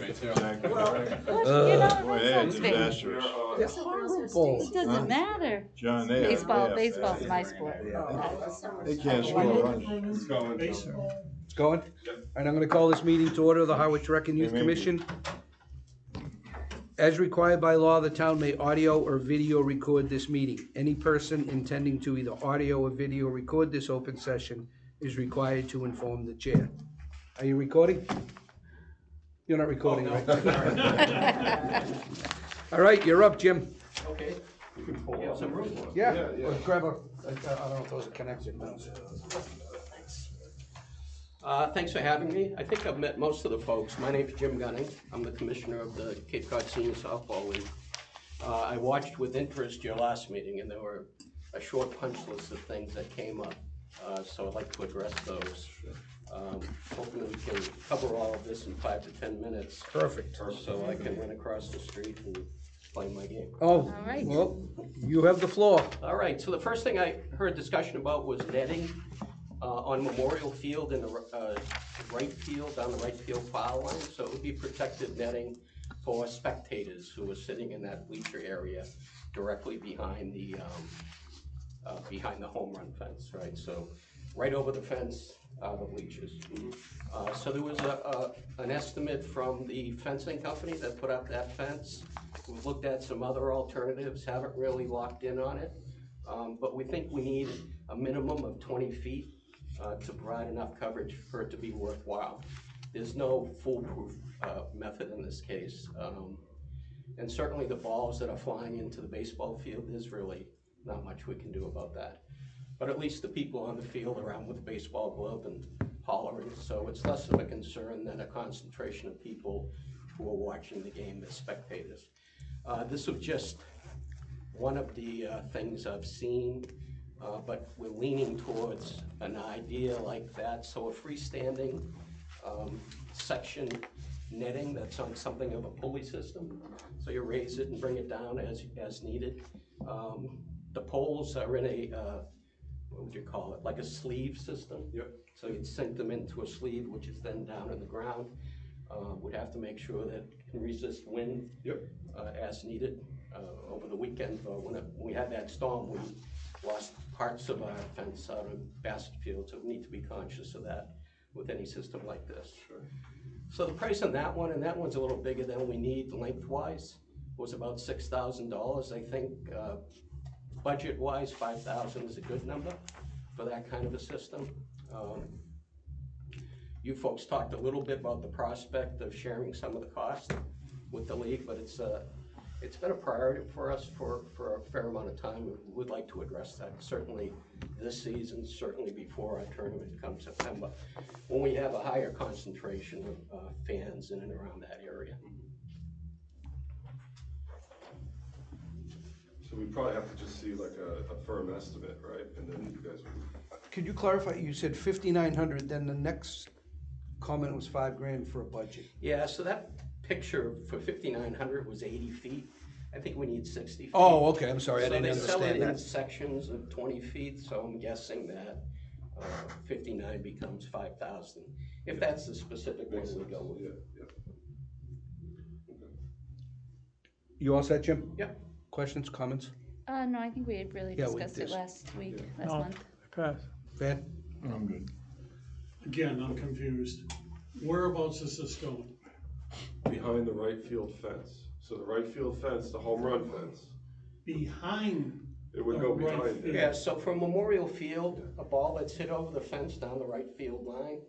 Exactly Well, right. Boy, that they're sounds big. disastrous. They're horrible. It doesn't matter. John, Baseball's my sport. They can't score runs. It's going. Baseball. It's going? All right, I'm gonna call this meeting to order, the Harwich Rec and Youth They may be. Commission. As required by law, the town may audio or video record this meeting. Any person intending to either audio or video record this open session is required to inform the chair. Are you recording? You're not recording, right? All right, you're up, Jim. Okay. You have some room? Yeah, or grab a, I don't know if those are connected. Thanks for having me. I think I've met most of the folks. My name's Jim Gunning. I'm the commissioner of the Cape Cod Senior Softball League. I watched with interest your last meeting, and there were a short punch list of things that came up. So I'd like to address those. Hoping we can cover all of this in 5 to 10 minutes. Perfect. So I can run across the street and play my game. Oh, right. well, you have the floor. All right, so the first thing I heard discussion about was netting on Memorial Field in the right field, down the right field foul line. So it would be protected netting for spectators who are sitting in that bleacher area directly behind the home run fence, right? So right over the fence are the bleachers. So there was an estimate from the fencing company that put up that fence. We've looked at some other alternatives, haven't really locked in on it, but we think we need a minimum of 20 feet to provide enough coverage for it to be worthwhile. There's no foolproof method in this case. And certainly the balls that are flying into the baseball field, there's really not much we can do about that. But at least the people on the field are out with a baseball glove and hollering, so it's less of a concern than a concentration of people who are watching the game as spectators. This was just one of the things I've seen, but we're leaning towards an idea like that. So a freestanding section netting that's on something of a pulley system. So you raise it and bring it down as needed. The poles are in a, what would you call it, like a sleeve system? Yep. So you'd sink them into a sleeve, which is then down in the ground. We'd have to make sure that it can resist wind. Yep. As needed. Over the weekend, when we had that storm, we lost parts of our fence out of Bassett Field, so we need to be conscious of that with any system like this. Sure. So the price on that one, and that one's a little bigger than we need lengthwise, was about $6,000. I think budget-wise, $5,000 is a good number for that kind of a system. You folks talked a little bit about the prospect of sharing some of the cost with the league, but it's been a priority for us for a fair amount of time. We would like to address that, certainly this season, certainly before our tournament come September, when we have a higher concentration of fans in and around that area. So we probably have to just see like a firm estimate, right? And then you guys would. Could you clarify, you said 5,900, then the next comment was $5,000 for a budget. Yeah, so that picture for 5,900 was 80 feet. I think we need 60 feet. Oh, okay, I'm sorry, I So didn't they sell it understand in that. sections of 20 feet, so I'm guessing that 59 becomes 5,000. If that's the specific one we go with. Yeah, yeah. Okay. You all set, Jim? Yeah. Questions, comments? No, I think we had really Yeah, we discussed it did. last week, last month. Van? I'm good. Again, I'm confused. Whereabouts is this going? Behind the right field fence. So the right field fence, the home run fence, Behind. it would go the right behind field. it. Yeah, so from Memorial Field, a ball that's hit over the fence down the right field line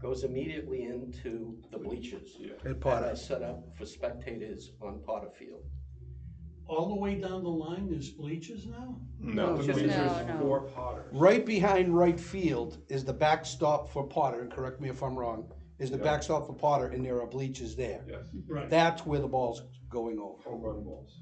goes immediately into the bleachers. Yeah. At That Potter. are set up for spectators on Potter Field. All the way down the line, there's bleachers now? No. Just- Bleachers No. for Potters. Right behind right field is the backstop for Potter, and correct me if I'm wrong, is the Yeah. backstop for Potter, and there are bleachers there. Yes, Right. That's where the ball's going over. home run balls.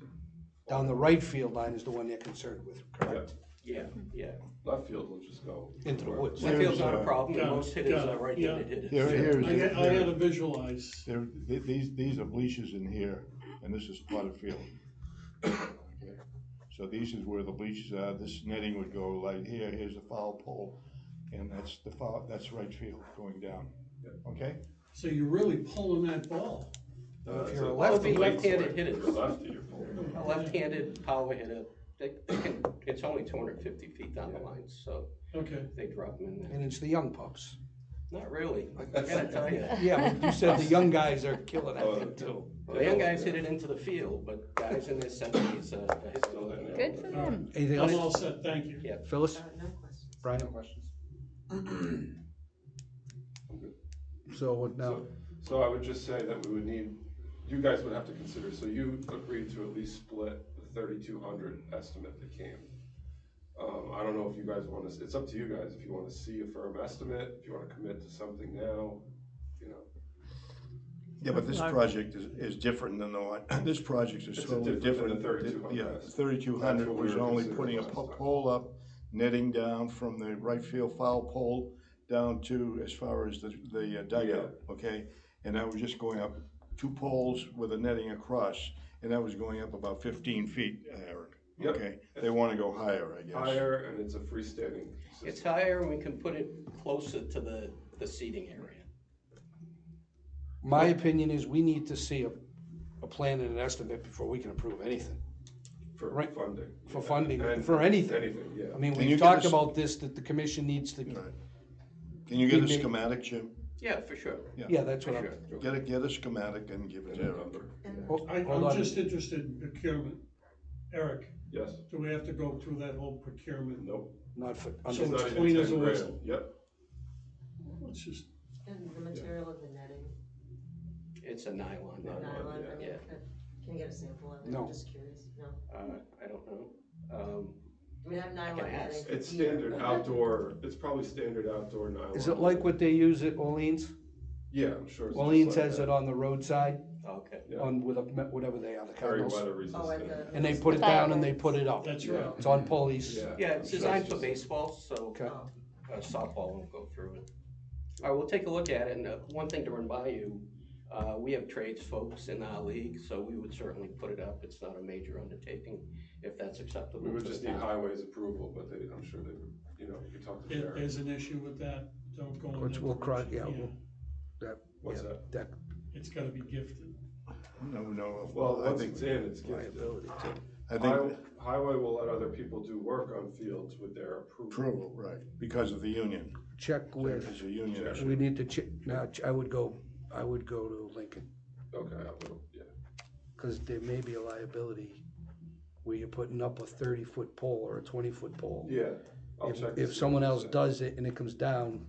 Down the right field line is the one they're concerned with, Yeah. correct? Yeah, yeah. Left field will just go. Into the woods. Left field's not a Here's, problem, got it, most hitters got it, are right-handed hitters. I had to visualize. These are bleachers in here, and this is Potter Field. Okay. So these is where the bleachers are. This netting would go like here. Here's the foul pole, and that's the foul. That's right field going down. Okay. So you're really pulling that ball. If you're a Well, lefty, the left-handed hitter. You're lefty, you're pulling. A left-handed power hitter, they can, it's only 250 feet down the line, so Okay, they drop them in there. and it's the young pups. Not really, I gotta tell you. Yeah, but you said the young guys are killing that thing too. The young guys hit it into the field, but guys in their 70s are still hitting it. Good for them. Anything I'm else? all set, thank you. Yeah. Phyllis? No questions. Brian? So what now? So I would just say that we would need, you guys would have to consider, so you agreed to at least split the 3,200 estimate that came. I don't know if you guys want to, it's up to you guys, if you want to see a firm estimate, if you want to commit to something now, you know. Yeah, but this project is different than the one, this project is It's totally different different. than 3,200. Yeah, 3,200 That's what we was were only considering putting a last time. pole up, netting down from the right field foul pole down to as far as the dugout, okay? And that was just going up 2 poles with a netting across, and that was going up about 15 feet, Aaron. Yep. Okay, they want to go higher, I guess. Higher, and it's a freestanding It's system. higher and we can put it closer to the seating area. My opinion is we need to see a plan and an estimate before we can approve anything. For Right. funding. For yeah. funding, And for anything. Anything, yeah. I mean, Can you we've get talked us- about this, that the commission needs to, Right. Can you get a We may- schematic, Jim? Yeah, for sure. yeah, that's what I'm. Sure. Get a schematic and give it And to a Aaron. number. Hold I'm on. just interested in procurement. Eric, Yes, do we have to go through that whole procurement? nope. Not for, So It's it's not even clean as 10 a grand. whistle. Yep, It's just, And the material of the netting, It's a nylon net. nylon, I mean, Yeah. can you get a sample of it? No. I'm just curious, no? I don't know. I mean, I have nylon ask. netting. for it's here, standard but- outdoor, it's probably standard outdoor nylon. is it like what they use at Orleans? Yeah, I'm sure. it's just Orleans like has that. it on the roadside, Okay. Yeah. on with a, whatever they are, the Very Cardinals. weather Oh, at resistant. the. And they put it down and they put it up. that's Yeah. right. It's on pulleys. Yeah. Yeah, it's I'm sure designed for just- baseball, so Okay. Oh, softball won't go through it. All right, we'll take a look at it, and one thing to run by you, we have trades folks in our league, so we would certainly put it up. It's not a major undertaking, if that's acceptable. We would to just the need town. highways approval, but they, I'm sure they would, you know, you could talk to If Jared. there's an issue with that, don't go in Which that we'll cross- direction. yeah, we'll- That, What's yeah, that? that It's gotta be gifted. No, Well, I once think, it's in, it's gifted. liability too. I think Highway will let other people do work on fields with their approval. approval, right, because of the union. Check with, It's a union Yeah. issue. we need to check, now, I would go to Lincoln, Okay, I will, yeah. cause there may be a liability where you're putting up a 30-foot pole or a 20-foot pole. Yeah, I'll check. to If see someone what else they say. does it and it comes down,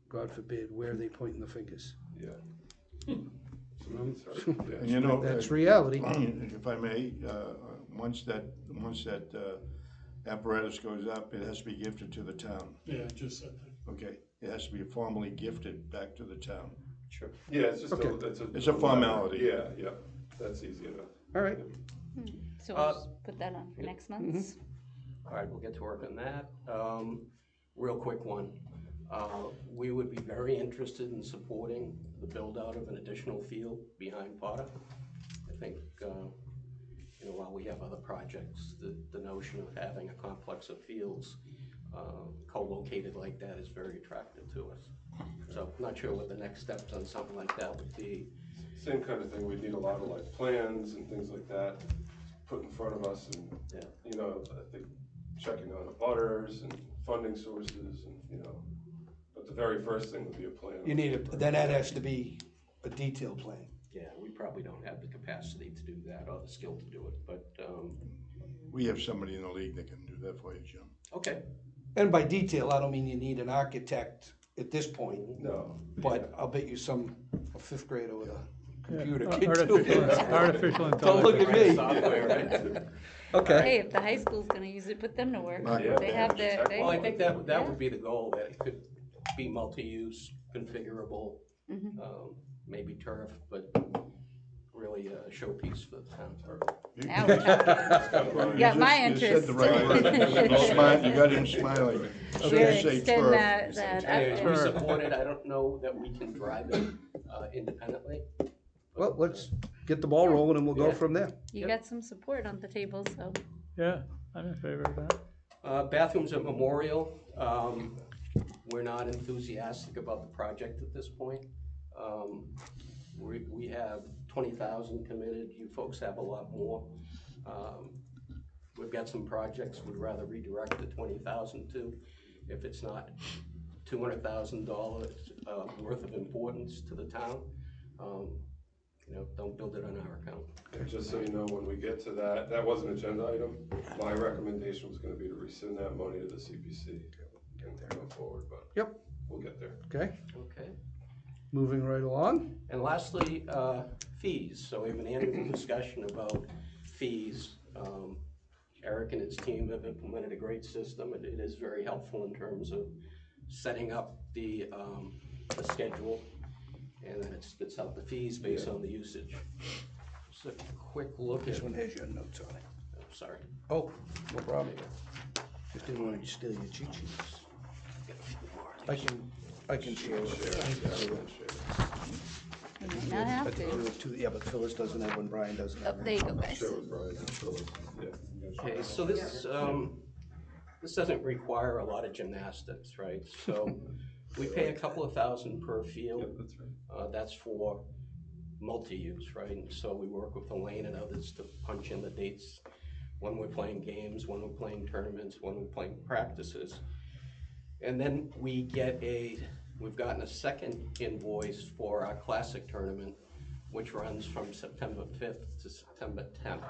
God forbid, where are they pointing the fingers? Yeah. Somebody's hurt, yeah. And you know, That's reality. If I may, once that apparatus goes up, it has to be gifted to the town, Yeah, I just said that. okay? It has to be formally gifted back to the town. Sure. Yeah, it's just Okay. It's a formality. Yeah, yeah, that's easy enough. All right, So we'll just put that on for next month's. All right, we'll get to work on that. Real quick one. We would be very interested in supporting the build-out of an additional field behind Potter. I think, while we have other projects, the notion of having a complex of fields co-located like that is very attractive to us. So I'm not sure what the next steps on something like that would be. Same kind of thing, we'd need a lot of like plans and things like that put in front of us and, Yeah. you know, I think checking on the butters and funding sources and, you know, but the very first thing would be a plan. you need then that has to be a detailed plan. Yeah, we probably don't have the capacity to do that or the skill to do it, but, We have somebody in the league that can do that for you, Jim. okay. And by detail, I don't mean you need an architect at this point, No. but I'll bet you a fifth grader with a computer Yeah, can do artificial it. Don't look at me. Software, right? Okay, Hey, if the high school's gonna use it, put them to work. Yeah, They have the, they. Well, I think that would be the goal, that it could be multi-use, configurable, maybe turf, but really a showpiece for the town. Now we're talking. Got my You said the right word. interest. You got him smiling. We're Should gonna say extend turf. that Anyways, we up there. support it, I don't know that we can drive it independently. well, let's get the ball rolling and we'll go Yeah. from there. You got some support on the table, so. Yeah, I'm in favor of that. Bathrooms at Memorial, we're not enthusiastic about the project at this point. We have 20,000 committed. You folks have a lot more. We've got some projects we'd rather redirect the 20,000 to, if it's not $200,000 worth of importance to the town. Don't build it on our account. And just so you know, when we get to that, that was an agenda item. My recommendation was gonna be to rescind that money to the CPC and go forward, but Yep. we'll get there. Okay, Okay. moving right along. And lastly, fees. So we have an annual discussion about fees. Eric and his team have implemented a great system, and it is very helpful in terms of setting up the schedule, and then it spits out the fees based on the usage. Just a quick look at. This one has your notes on it. Oh, sorry. Oh, no problem. Just didn't want to steal your cheat sheets. I can share it. You may not have to. Yeah, but Phyllis doesn't have one, Brian doesn't Oh, have one. there you go, guys. Share with Brian and Phyllis. Yeah. Okay, so this doesn't require a lot of gymnastics, right? So we pay a couple of thousand per field. Yep, that's right. That's for multi-use, right? And so we work with Elaine and others to punch in the dates when we're playing games, when we're playing tournaments, when we're playing practices. And then we've gotten a second invoice for our classic tournament, which runs from September 5th to September 10th.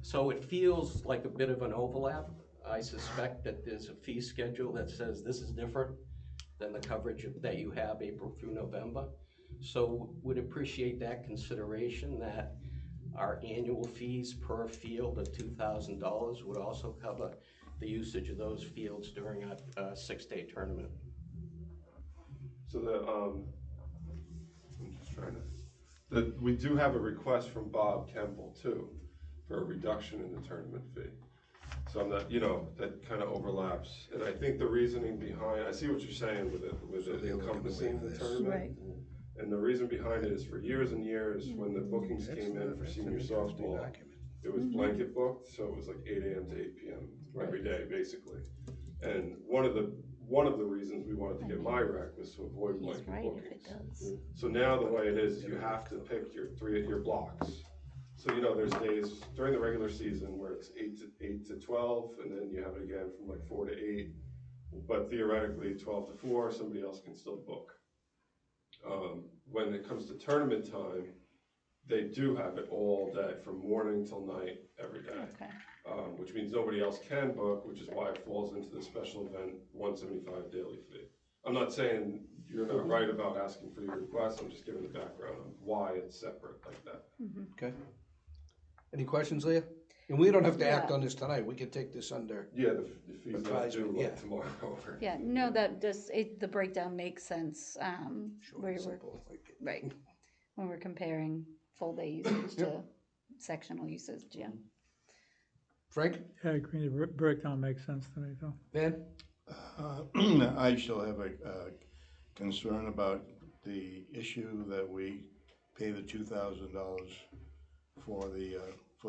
So it feels like a bit of an overlap. I suspect that there's a fee schedule that says this is different than the coverage that you have April through November. So would appreciate that consideration, that our annual fees per field of $2,000 would also cover the usage of those fields during a 6-day tournament. So I'm just trying to, we do have a request from Bob Kemble too, for a reduction in the tournament fee. So I'm not, that kind of overlaps. And I think the reasoning behind, I see what you're saying with it encompassing the tournament. Right. And the reason behind it is for years and years, when the bookings came in for senior softball, it was blanket booked, so it was like 8 a.m. to 8 p.m. every day, basically. And one of the reasons we wanted to get my rec was to avoid He's blanket right if it bookings. does. So now the way it is you have to pick your blocks. So there's days during the regular season where it's 8 to 12, and then you have it again from like 4 to 8. But theoretically, 12 to 4, somebody else can still book. When it comes to tournament time, they do have it all day, from morning till night, every day. Okay. Which means nobody else can book, which is why it falls into the special event 175 daily fee. I'm not saying you're not right about asking for your request, I'm just giving the background on why it's separate like that. Okay. Any questions, Leah? And we don't have to act Yeah. on this tonight, we can take this under. Yeah, the fees not Advisory, due yeah. like tomorrow. Yeah, no, that just, the breakdown makes sense, Short where and we're, simple, like it. right, when we're comparing full day usage to sectional usage, yeah. Frank? Yeah, I agree, the breakdown makes sense to me, too. Ben? I still have a concern about the issue that we pay the $2,000 for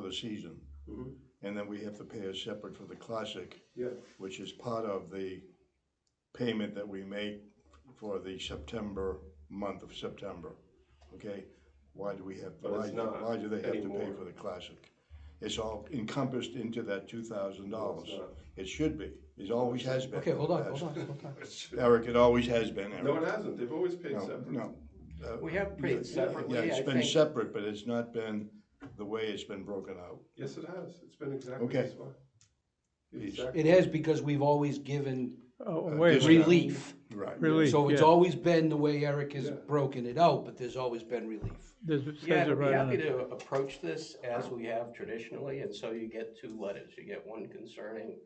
the season. Mhm. And then we have to pay a separate for the classic, Yeah, which is part of the payment that we make for the month of September, okay? Why do we have, But it's not why do they have to pay anymore. for the classic? It's all encompassed into that $2,000. No, it's not. It should be, it always has been. Okay, hold on. Eric, it always has been, Eric. No, it hasn't, they've always paid No, separate. no. We have paid Yeah, separately, Yeah, it's I been think. separate, but it's not been the way it's been broken out. Yes, it has, it's been exactly Okay. this way. It's- Exactly. It has, because we've always given Oh, wait a this- minute. relief. Right. Relief, So it's yeah. always been the way Eric has Yeah. broken it out, but there's always been relief. It says Yeah, it I'd be right on happy it. to approach this as we have traditionally, and so you get 2 letters. You get one concerning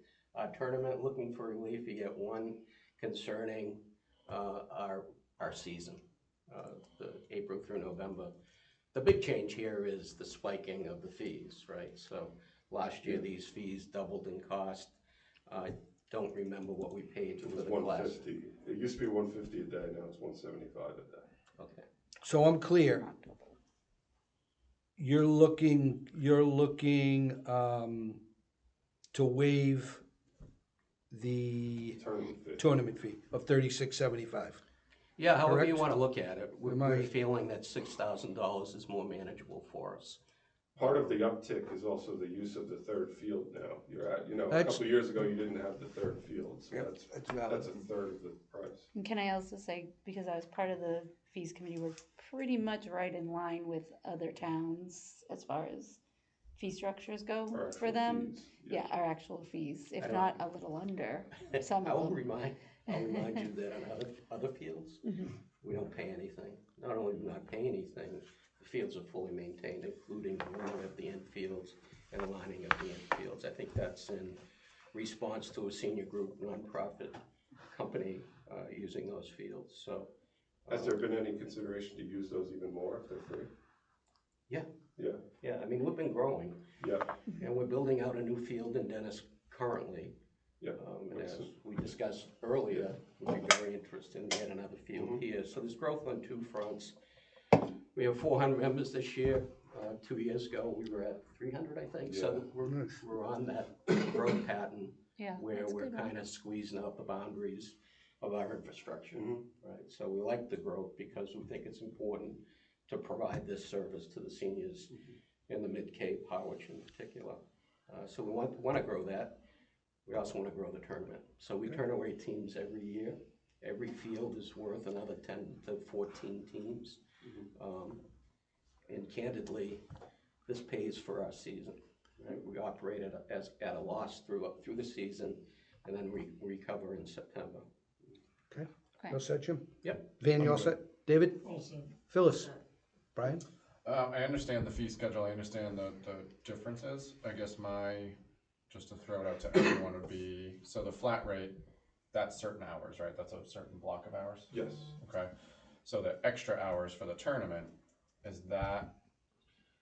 tournament looking for relief, you get one concerning our season, the April through November. The big change here is the spiking of the fees, right? So last year, these fees doubled in cost. I don't remember what we paid It for was the class. 150, it used to be 150 a day, now it's 175 a day. Okay. So I'm clear. You're looking, to waive the Tournament fee. tournament fee of $36.75. Yeah, however you Correct? wanna look at it, Am we're I- feeling that $6,000 is more manageable for us. Part of the uptick is also the use of the third field now. You're at, a That's- couple of years ago, you didn't have the third field, so Yep, that's that's valid. a third of the price. And can I also say, because I was part of the fees committee, we're pretty much right in line with other towns as far as fee structures go Our for actual them. fees, Yeah, our actual fees, if I not a little under some I'll of them. remind you that on other fields, we don't pay anything. Not only do we not pay anything, the fields are fully maintained, including the lining of the infields and the lining of the infields. I think that's in response to a senior group nonprofit company using those fields, so. Has there been any consideration to use those even more if they're free? Yeah, Yeah, yeah, I mean, we've been growing, yeah, and we're building out a new field in Dennis currently. yeah. And as we discussed earlier, we'd be very interested in getting another field here. So there's growth on two fronts. We have 400 members this year. 2 years ago, we were at 300, I think. So we're on that growth pattern Yeah, where that's we're good. kind of squeezing out the boundaries of our infrastructure, right? So we like the growth because we think it's important to provide this service to the seniors in the Mid-Cape, Harwich in particular. So we want to grow that. We also want to grow the tournament. So we turn away teams every year. Every field is worth another 10 to 14 teams. And candidly, this pays for our season. Right? We operate at a loss through the season, and then we recover in September. Okay, Okay. all set, Jim? Yep. Van, you all set? David? Also, Phyllis? Brian? I understand the fee schedule, I understand the differences. I guess just to throw it out to everyone would be, so the flat rate, that's certain hours, right? That's a certain block of hours? Yes. Okay, so the extra hours for the tournament, is that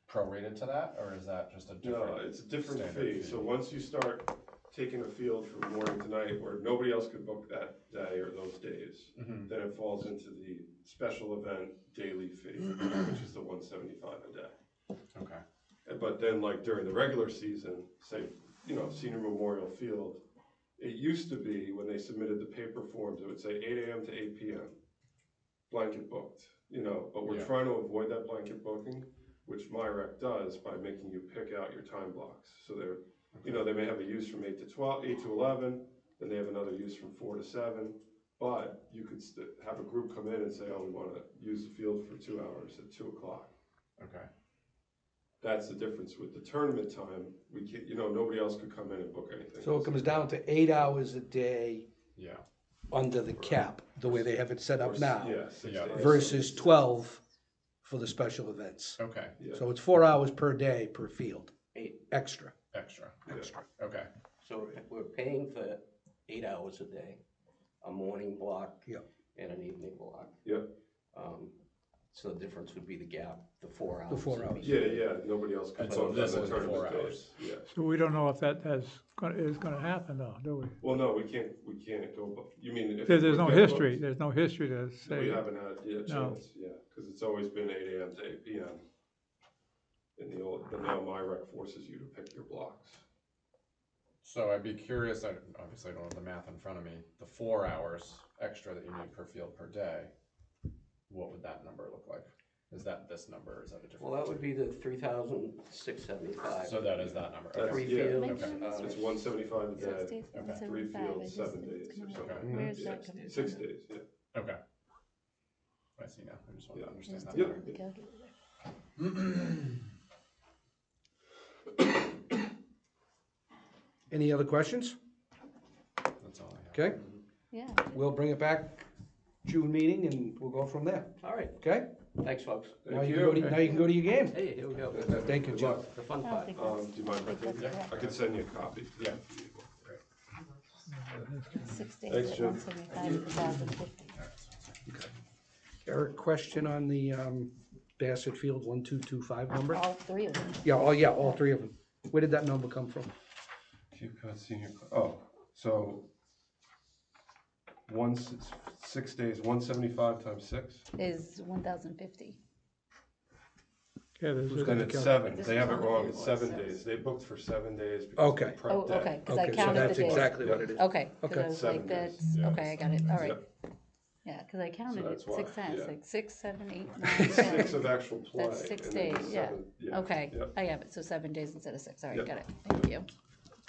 prorated to that, or is that just a different? No, it's a different standard fee. So once you start taking a field from morning to night where nobody else could book that day or those days, then it falls into the special event daily fee, which is the $175 a day. Okay, But then like during the regular season, say, Senior Memorial Field, it used to be when they submitted the paper forms, it would say 8 a.m. to 8 p.m. blanket booked, but we're Yeah. trying to avoid that blanket booking, which MyRec does by making you pick out your time blocks. So they're, they may have a use from 8 to 12, 8 to 11, then they have another use from 4 to 7, but you could have a group come in and say, oh, we want to use the field for 2 hours at 2 o'clock. okay, That's the difference with the tournament time. We can't, nobody else could come in and book anything. So it comes down to 8 hours a day yeah, under the cap, the way they have it set up now, Yeah, 6 Yeah. days. versus 12 for the special events. okay, Yeah. So it's 4 hours per day per field, 8. extra. extra, Yeah. okay, So we're paying for 8 hours a day, a morning block Yeah. and an evening block. Yep. So the difference would be the gap, the 4 hours. The 4 would be- hours. Yeah, nobody else could And so book this on the is the 4 tournament hours. days. Yeah. So we don't know if is gonna happen though, do we? Well, no, we can't go, you mean if. There's we no get history, booked? there's no history to We say, haven't had a No. chance, yeah, because it's always been 8 a.m. to 8 p.m. But now MyRec forces you to pick your blocks. so I'd be curious, obviously I don't have the math in front of me, the 4 hours extra that you need per field per day, what would that number look like? Is that this number, or is that a different? Well, that would be the 3,675. So that is that number, That's- Three okay, yeah. fields. Okay. It's $175 a 6 day, days, Okay. 3 175, I fields, just 7 think days it's or gonna- something. Where's Yeah, that coming 6 from? days, yeah. okay. I see now, I just wanted to understand Just that Yeah. better. the calculator. Any other questions? That's all I have. Okay, Yeah, we'll bring it back June meeting and we'll go from there, All right, okay? thanks, folks. Now you can go to, now you can go to your game. Hey, here we go. Thank you, Good Jim. luck. The fun I don't part. think that's, Do you mind if I think take that's it? correct. I can send you a copy. Yeah. 6 days Thanks, at Jim. 175, 1,050. Eric, question on the Bassett Field 1225 number? All 3 of them. Yeah, all 3 of them. Where did that number come from? Cape Cod Senior, so 6 days, 175 times 6? Is 1,050. yeah, Then it's 7, they have it wrong, it's 7 days, they booked for 7 days because of Okay. the Oh, prep day. okay, because I Okay, so counted the that's days. exactly what it is. Okay, because Okay. I was 7 like, days, that's, yeah. okay, I got it, all right. Yep. Yeah, cause I counted it that's why, 6 times, yeah. like 6, 7, 8, 9, 6 10. of actual play. That's 6 and then the days, yeah. 7 Okay, Yep. I have it, so 7 days instead of 6, all right, Yep. got it, thank you.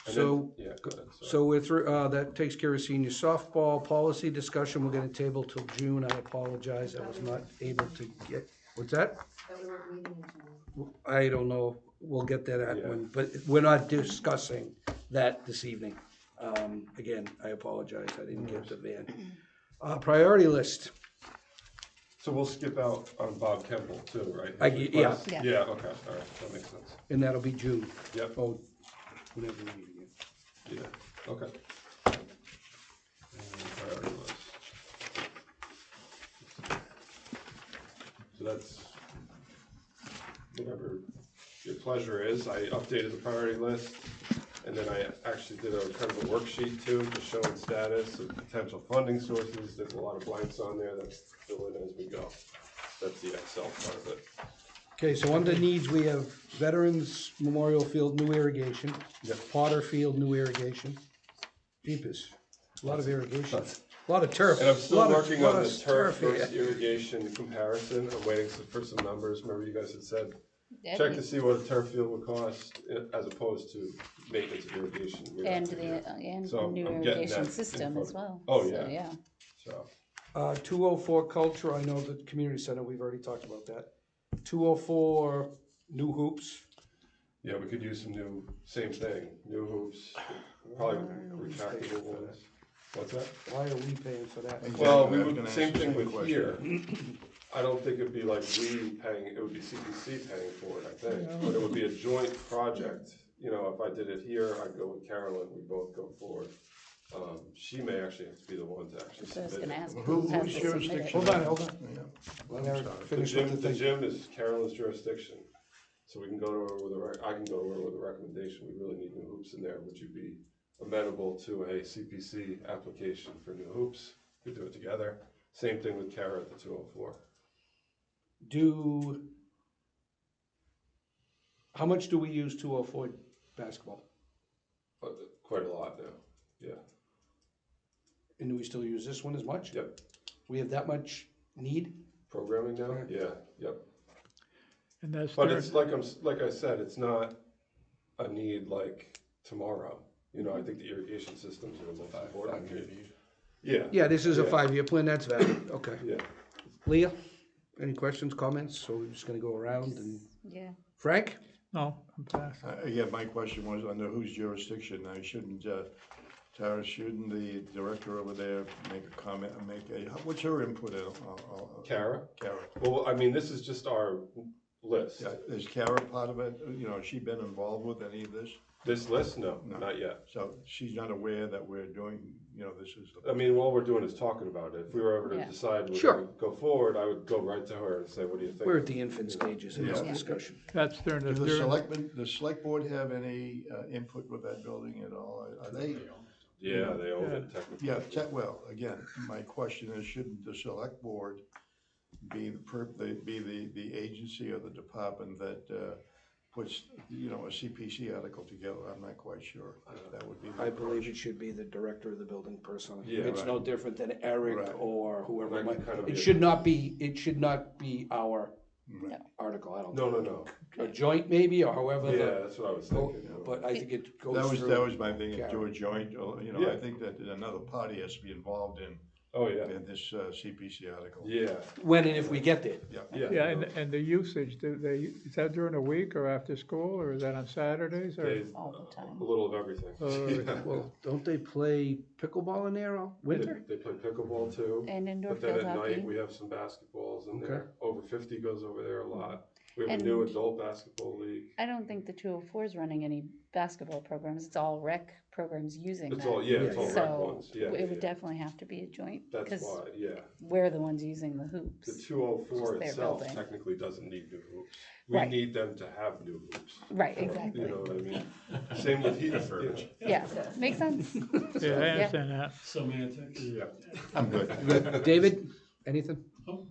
And So- then, yeah, go ahead, sorry. So we're through, that takes care of senior softball policy discussion. We're gonna table till June. I apologize. I was not able to get, what's that? That we weren't meeting in June. I don't know. We'll get that at Yeah. one, but we're not discussing that this evening. Again, I apologize. I didn't get the van. Priority list. So we'll skip out on Bob Kemble too, right? His Yeah. request? Yeah. Yeah, okay, all right, that makes sense. And that'll be June. Yep, Oh, whenever we meet again. yeah, okay. And priority list. So that's whatever your pleasure is. I updated the priority list, and then I actually did a kind of a worksheet too, just showing status of potential funding sources. There's a lot of blanks on there that's fill in as we go. That's the Excel part of it. Okay, so under needs, we have Veterans Memorial Field, new irrigation. Yep. Potter Field, new irrigation. Jeepers, a lot of irrigation, a lot of turf. And I'm a still lot of- working lot on of the turf here. versus irrigation comparison. I'm waiting for some numbers. Remember you guys had said, Yeah, check to see what a turf field would cost as opposed to maintenance of irrigation. year And after year. the So new I'm getting irrigation that system info. as well. Oh, So, yeah. yeah. So, 204 culture, I know the community center, we've already talked about that. 204 new hoops. yeah, we could use some new, same thing, new hoops, probably retractable ones. What's that? Why are we paying for that? Exactly, Well, we I was would, gonna same ask the thing same with question. here. I don't think it'd be like we paying, it would be CPC paying for it, I think. But it would be a joint project. You know, if I did it here, I'd go with Carolyn, we both go forward. She may actually have to be the one to actually So I was submit gonna it. ask Who, who has whose to submit it. jurisdiction? Hold on. Yeah. Let Eric The finish with the gym, the thing. gym is Carolyn's jurisdiction, so we can go to her with I can go to her with a recommendation, we really need new hoops in there, would you be amenable to a CPC application for new hoops? We do it together, same thing with Kara at the 204. How much do we use 204 basketball? Quite a lot now, yeah, And do we still use this one as much? yep, We have that much need? programming now, Right. yeah, yep. And that's But during, it's like I said, it's not a need like tomorrow, you know, I think the irrigation systems are the most important. Five-year need. Yeah, Yeah, this is a Yeah. 5-year plan, that's valid, okay. yeah. Leah, any questions, comments? So we're just gonna go around and, Yeah. Frank? no, I'm past. Yeah, my question was under whose jurisdiction? I shouldn't, Tara, shouldn't the director over there make a comment, what's her input? Kara? Kara. Well, I mean, this is just our list. Yeah, is Kara part of it? You know, has she been involved with any of this? This list, no, No. not yet. So she's not aware that we're doing, you know, this is. I mean, all we're doing is talking about it. If we were ever to Yeah. decide we're Sure. gonna go forward, I would go right to her and say, what do you think? We're at the infant stages of this Yeah. discussion. That's during the, Does the during, the select board have any input with that building at all? Are they? Yeah, they own Yeah. it technically. Yeah, well, again, my question is, shouldn't the select board be the agency or the department that puts, you know, a CPC article together? I'm not quite sure if that would be. the I believe approach. it should be the director of the building personally. Yeah, It's no different than Eric Right. or whoever That might. could kind of It be a- should not be our Right. article, I don't No, think. no, no. A joint maybe, or however Yeah, the, that's what I was go- thinking. but I think it goes through. That was my thing, to Karen. a joint, you know, Yeah. I think that another party has to be involved in Oh, yeah, this CPC article. yeah, When and if we get there. Yeah. yeah. yeah, no. and the usage, is that during the week or after school, or is that on Saturdays, or? They- All the time. A little of everything. Yeah. Well, don't they play pickleball in there all winter? They play pickleball too. And indoor But then field at hockey. night, we have some basketballs in Okay. there. Over 50 goes over there a lot. We have a new And- adult basketball league. I don't think the 204 is running any basketball programs, it's all rec programs using It's that. all, yeah, it's all rec So ones, yeah. it would yeah. definitely have to be a joint, That's because why, yeah. we're the ones using the The hoops. 204 Just their itself building. technically doesn't need new hoops. We Right. need them to have new hoops. Right, for it, exactly. You know what I mean? Same with heat, you know. Yeah, makes sense. Yeah, I understand that. Semantics. Yeah. I'm good. David, anything? Oh.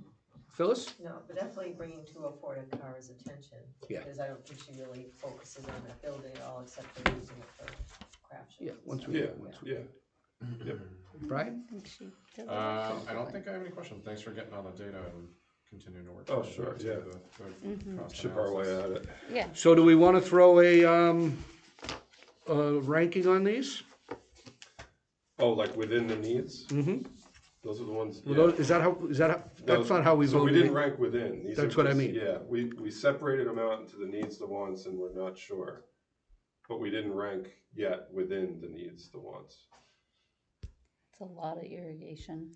Phyllis? No, but definitely bringing 204 to Kara's attention. Yeah. Because I don't think she really focuses on that building at all, except for using it for craft shows. Yeah, once we, Yeah, once we. yeah. Brian? I think she does it. I don't think I have any questions. Thanks for getting all the data and continuing to work. Oh, through sure, the- yeah. the cost Chip our way analysis. at it. Yeah, So do we wanna throw a ranking on these? Oh, like within the needs? Mm-hmm. Those are the ones, Well, yeah. is that how, that's Those- not how we So we voted didn't it. rank within. These That's are what I just- mean. Yeah, we separated them out into the needs, the wants, and we're not sure. But we didn't rank yet within the needs, the wants. it's a lot of irrigation.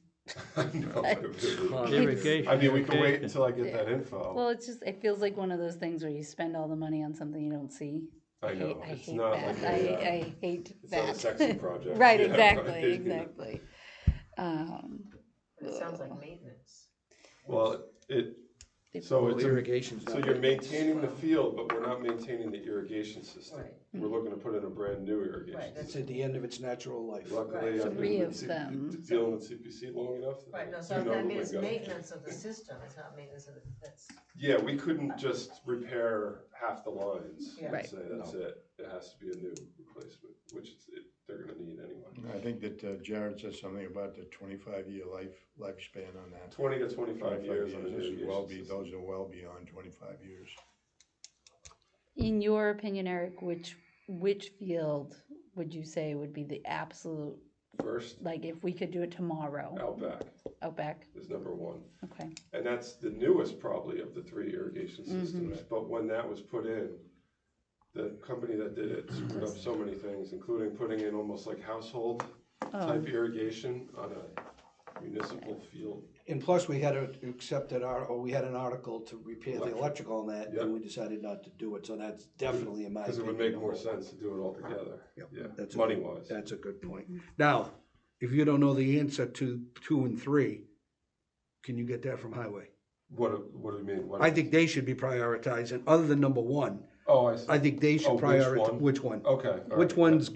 I know, it really- Irrigation. I mean, we can wait irrigation. until I get Yeah. that info. Well, it's just, it feels like one of those things where you spend all the money on something you don't see. I know, I it's hate not that. like a, I hate it's not a that. sexy project. Right, Yeah, exactly, right. exactly. But it sounds like maintenance. Well, so Well, it's, irrigation's so not. you're maintaining the field, but we're not maintaining the irrigation system. Right. We're looking to put in a brand new irrigation Right, that's- It's at the end of its natural life. Luckily, Right. I've Three been of with them. dealing with CPC long enough. that Right, no, I so know I the mean, it's lingo. maintenance of the system, it's not maintenance of the, that's, Yeah, we couldn't just repair half the lines Yeah. and Right. say that's it. It has to be a new replacement, which they're gonna need anyway. I think that Jared said something about the 25-year lifespan on that. 20 to 25 years on an This is irrigation system. those are well beyond 25 years. In your opinion, Eric, which field would you say would be the absolute, First, like if we could do it tomorrow, Outback Outback? is number one. Okay, And that's the newest probably of the three irrigation systems. But when that was put in, the company that did it screwed up so many things, including putting in almost like household type irrigation on a municipal field. And plus, we had to accept it, or we had an article to repair the Electric. electrical on that, Yep. and we decided not to do it, so that's definitely in my Because it opinion. would make more sense to do it all together. Yep, Yeah, that's a money good- wise. That's a good point. Now, if you don't know the answer to 2 and 3, can you get that from highway? What do you mean? What- I think they should be prioritized, and other than number 1, Oh, I see. I think they should Oh, which prioritize, one? which one? Okay. all Which right, one's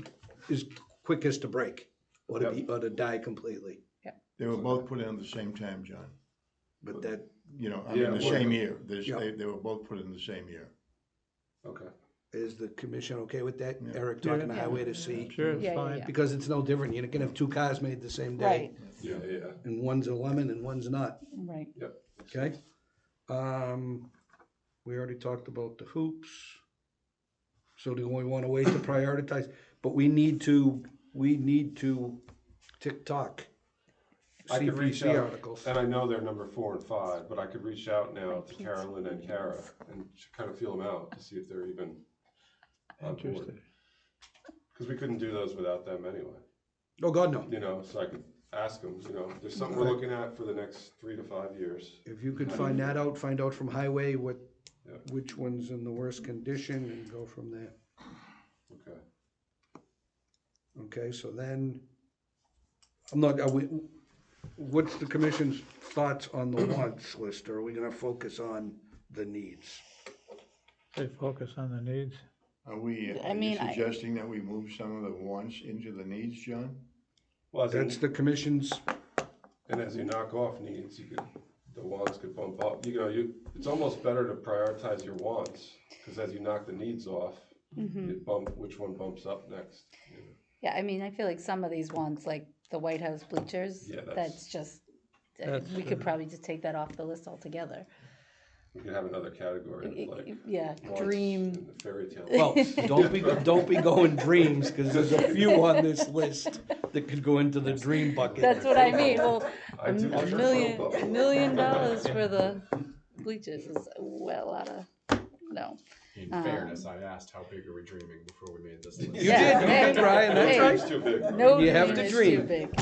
is quickest to break, or to Yep. be, or to die completely? They were both put in at the same time, John. But that, You know, I Yeah, mean, the well- same year. Yeah. They were both put in the same year. Yeah. Okay. is the commission okay with that? Yeah. Eric talking to Yeah. highway to see? Sure, it's Yeah, yeah, fine. yeah. Because it's no different, you can have 2 cars made the same day. right, Yeah. And one's a lemon and one's not, right. okay? We already talked about the hoops. So do we wanna wait to prioritize? But we need to tick-tock I could reach CPC out, articles. and I know they're number 4 and 5, but I could reach out now to Carolyn and Kara and kind of feel them out to see if they're even on board. Interesting. Because we couldn't do those without them anyway, Oh, God, no. you know, so I could ask them, you know, there's something we're looking at for the next 3 to 5 years. If you could How do find you- that out, find out from highway Yeah. which one's in the worst condition and go from there. Okay. Okay, so then, what's the commission's thoughts on the wants list? Or are we gonna focus on the needs? They focus on the needs. Are we, I are you mean, suggesting that we move some of the wants into the needs, John? Well, That's the commission's, and as you knock off needs, the wants could bump up. You know, it's almost better to prioritize your wants, because as you knock the needs off, you bump, which one bumps up next. You know? Yeah, I mean, I feel like some of these ones, like the White House bleachers, Yeah, that's just, That's, we could probably just take that off the list altogether. We could have another category of like Yeah, wants dream, in the fairy tale. well, don't be going dreams, cause there's a few on this list that could go into the dream bucket. that's what I mean, well, I do a prefer million, photo. $1 million for the bleachers is well out of, no. In fairness, I asked how big are we dreaming before we made this list. You Yeah, did, Brian, that's hey. right. It's too big. No You have dream to is dream. too big.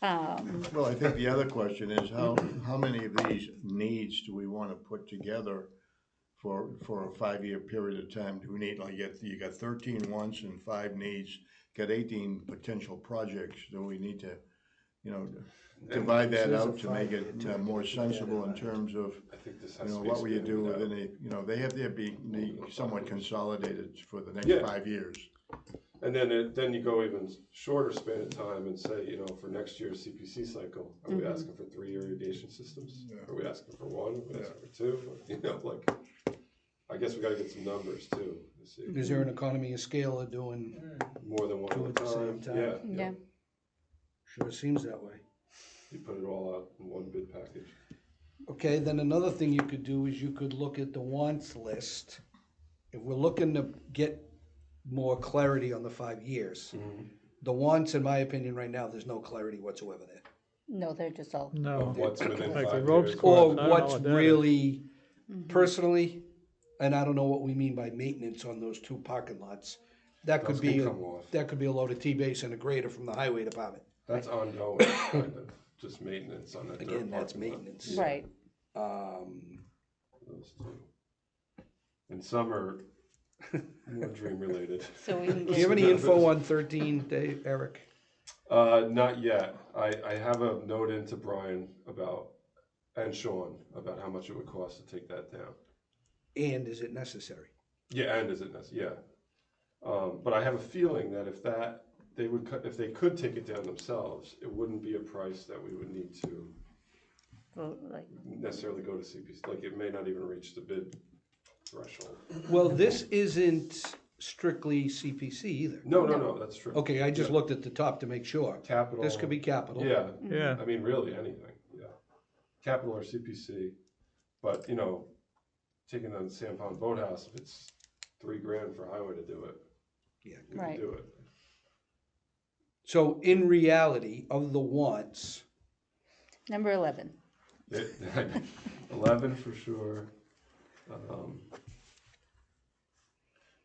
Well, I think the other question is how many of these needs do we want to put together for a 5-year period of time? Do we need, like, you got 13 wants and 5 needs, got 18 potential projects. Do we need to, you know, divide that out to make it more sensible in terms of, I think this you has know, to be what will you do expanded out. within a, you know, they have to be somewhat consolidated for the next Yeah. 5 years. And then you go even shorter span of time and say, you know, for next year's CPC cycle, are we asking for 3 irrigation systems? Yeah. Are we asking for 1? Are we asking for 2? You know, like, I guess we gotta get some numbers too, to see, Is there an economy of scale of doing, more than one Two at at the a same time, time. yeah. Yeah, Sure seems that way. You put it all out in one bid package. Okay, then another thing you could do is you could look at the wants list. If we're looking to get more clarity on the 5 years, the wants, in my opinion, right now, there's no clarity whatsoever there. No, they're just all, No, Of what's within like the 5 ropes years. course, Or I don't know what's what that is. really, personally, and I don't know what we mean by maintenance on those 2 parking lots. That could Those be, can come off. that could be a load of T-base and a grader from the highway department. That's ongoing, kind of, just maintenance on that dirt Again, that's parking lot. maintenance. Yeah, right. those two. And some are more dream related. So we can Do you have get, any info on 13, Dave, Eric? Not yet. I have a note into Brian about, and Sean, about how much it would cost to take that down. And is it necessary? Yeah, and is it necessary? Yeah. But I have a feeling that if if they could take it down themselves, it wouldn't be a price that we would need to vote, like, necessarily go to CPC. Like, it may not even reach the bid threshold. Well, this isn't strictly CPC either. No, that's true. Okay, I just Yeah. looked at the top to make sure. Capital. This could be capital. Yeah, Yeah, I mean, really, anything, yeah. Capital or CPC, but, you know, taking the Sam Pond Boathouse, if it's $3,000 for highway to do it, Yeah. we Right. can do it. So in reality, of the wants, number 11. 11 for sure.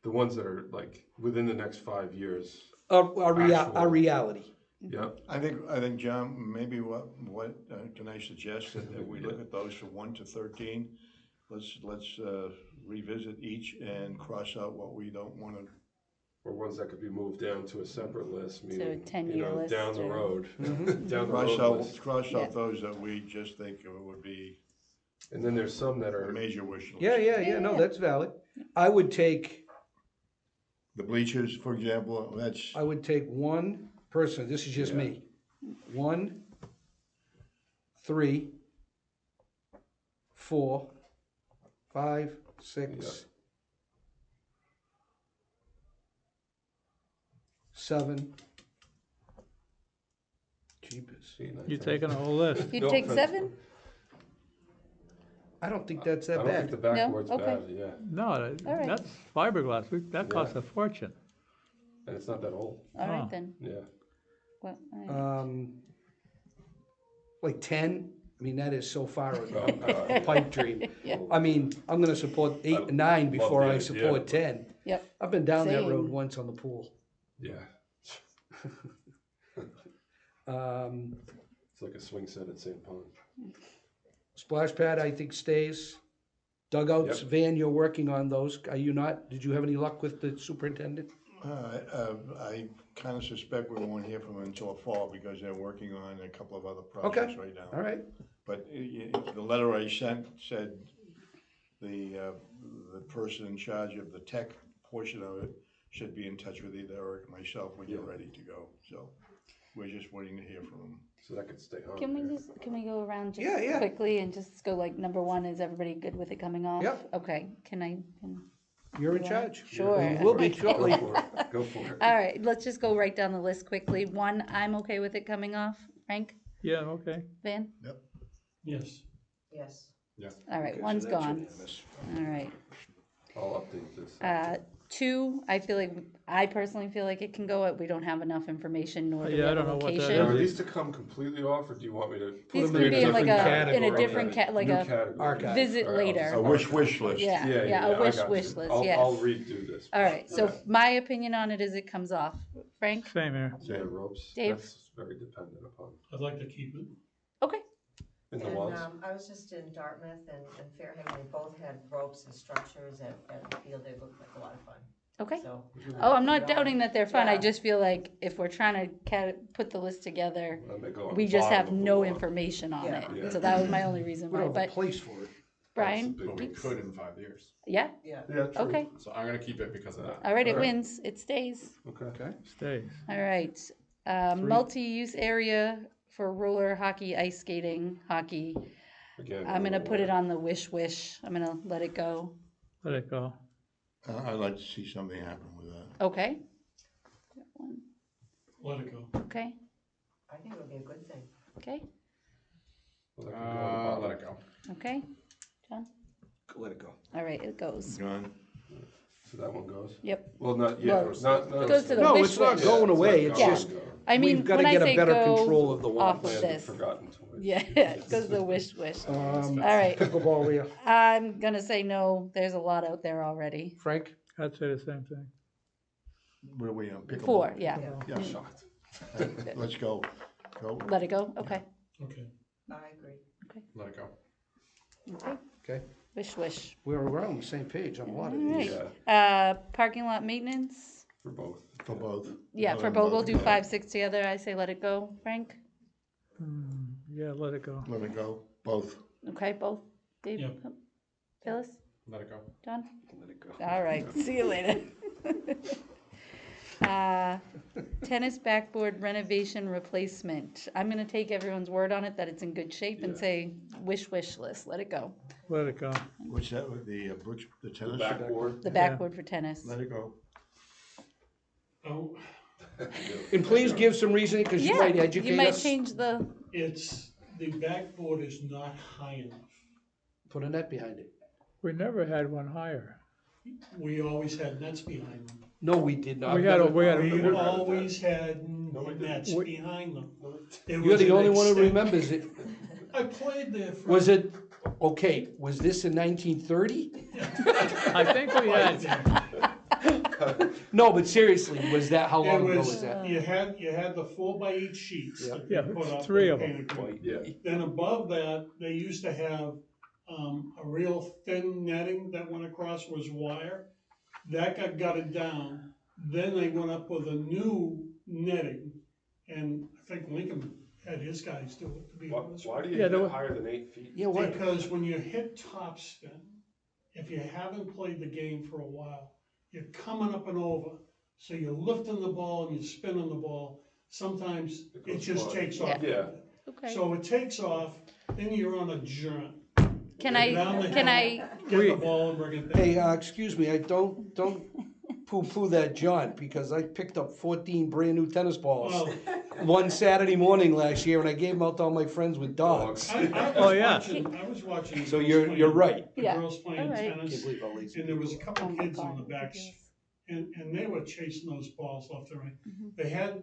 The ones that are like within the next 5 years, a reality. yep. I think, John, maybe what can I suggest that we look at those from 1 to 13? Let's revisit each and cross out what we don't want to. Or ones that could be moved down to a separate list, meaning, 10-year list down the or- road, down the Cross road list. Yeah. out those that we just think would be And then there's some that a are, major wish list. Yeah, no, that's valid. I would take The bleachers, for example, I would take one person, this is just Yeah. me. 1, 3, 4, 5, 6, 7. Jeepers. 8, 9, you 10. taking a whole list. You'd No take offense. 7? I don't think that's I that don't think the bad. backboard's Okay. bad, yeah, No, All right. that's fiberglass, that costs Yeah. a fortune. and it's not that old, All right, Oh. then. yeah. Well, all right. Like 10, I mean, that is so far Oh, a pipe dream. Yeah. I mean, I'm gonna support 8 and 9 love before the I idea. support 10. Yep. I've been down that Same. road once on the pool. Yeah, Um, it's like a swing set at St. Pond. Splash pad, I think stays. Dugouts, Yep. Van, you're working on those, are you not? Did you have any luck with the superintendent? I kind of suspect we won't hear from them until fall because they're working on a couple of other projects right now. All right, But the letter I sent said the person in charge of the tech portion of it should be in touch with either Eric or myself when you're ready to go. So we're just waiting to hear from them. So that could stay on. Can we go around just Yeah, yeah. quickly and just go like number 1, is everybody good with it coming off? Yep. Okay, can you're in You want- charge. Sure. You will be Go shortly. for it, go for it. all right, let's just go right down the list quickly. 1, I'm okay with it coming off. Frank? Yeah, okay. Van? Yes. Yes. All right, Okay, so 1's that's gone. unanimous. All right. I'll update this. 2, I personally feel like it can go. We don't have enough information, nor do we Yeah, I have a don't know what that location. Now, are is. these to come completely off, or do you want me to? These them could be in like in a category. different like New a category. Archive. visit All right, I'll later. just- A wish list. Yeah, I a wish got you. list, I'll yes. redo this. All right, so Yeah. my opinion on it is it comes off. Frank? Same here. Yeah, ropes, Dave? that's very dependent upon. I'd like to keep it. Okay, In the And, ones, I was just in Dartmouth and Fairhaven, they both had ropes and structures at the field, they looked like a lot of fun, okay. so. Oh, I'm not doubting that they're fun. I Yeah. just feel like if we're trying to put the list together, when they go on we the just have bottom of the no wall. information on Yeah. it. Yeah. So that was my only reason We why. don't have a But place for it. Brian? That's a big But we piece. could in 5 years. Yeah, Yeah. Yeah, true. okay. So I'm gonna keep it because of that. All right, it All right. wins. It stays. Okay. Stays. All right. Multi-use area for roller hockey, ice skating, hockey. Again. I'm gonna put it on the wish. I'm gonna let it go. Let it go. I'd like to see something happen with that. Okay. Let it go. Okay. I think it would be a good thing. Okay, Well, that could go on the bottom. Let it go. okay, John? Let it go. All right, it goes. John? So that one goes? Yep. Well, not, yeah, Well, not. goes to the No, wish it's not list. going away, Yeah, it's Yeah. just, I mean, we've gotta when I get a say better go control of the off water. of Planned this. and forgotten to wait. Yeah, it goes to the wish. All right, Pickleball, Leah. I'm gonna say no, there's a lot out there already. Frank? I'd say the same thing. What are we on, pickleball? 4, yeah, Yeah, Shocked. let's go. Go. let it go, okay, Okay. I agree. Let it go. okay, Okay, wish. we're on the same page on a lot of All these. right. Yeah, Parking lot maintenance, for both. For both. yeah, for both, we'll do 5, 6 together, I say let it go, Frank? Yeah, let it go. Let it go, both. Okay, both, Dave? Yep. Phyllis? Let it go. John? Let it go. All right, see you later. Tennis backboard renovation replacement. I'm gonna take everyone's word on it that it's in good shape and Yeah. say wish list, let it go. Let it go. What's that with the bricks, the tennis? Backboard. The backboard for tennis. Let it go. Oh, And please give some reasoning, because you Yeah, might you educate might us. change the, the backboard is not high enough. Put a net behind it. We never had one higher. We always had nets behind them. No, we did not. We had a, we had We a, always had we didn't. nets We- behind them. There You're was the an only one who extent- remembers it. I played there for. Was it, okay, was this in 1930? I think we had, No, but seriously, was that, how There long ago was, was that? you had the 4x8 sheets Yeah. that they Yeah, put up. 3 and of them. painted green. Yeah. Then above that, they used to have, a real thin netting that went across, was wire. That got gutted down, then they went up with a new netting, and I think Lincoln had his guys do it, to be honest. Why do you Yeah, hit there it were- higher than 8 feet? Yeah, what? Because when you hit topspin, if you haven't played the game for a while, you're coming up and over, so you're lifting the ball and you're spinning the ball, sometimes It it goes just flying. takes off. Yeah. okay. So it takes off, then you're on a journey. Can Get down the I, can hill, I, Get the ball and bring it back. Hey, excuse me, I don't poo-poo that, John, because I picked up 14 brand-new tennis balls Well, one Saturday morning last year, and I gave them out to all my friends with dogs. Oh, yeah. I was watching. So girls you're playing- right. The Yeah, girls playing all right. Can't tennis, believe how lazy and there was a people couple oh my kids God, on the backs, ridiculous. and they were chasing those balls left and right. They had,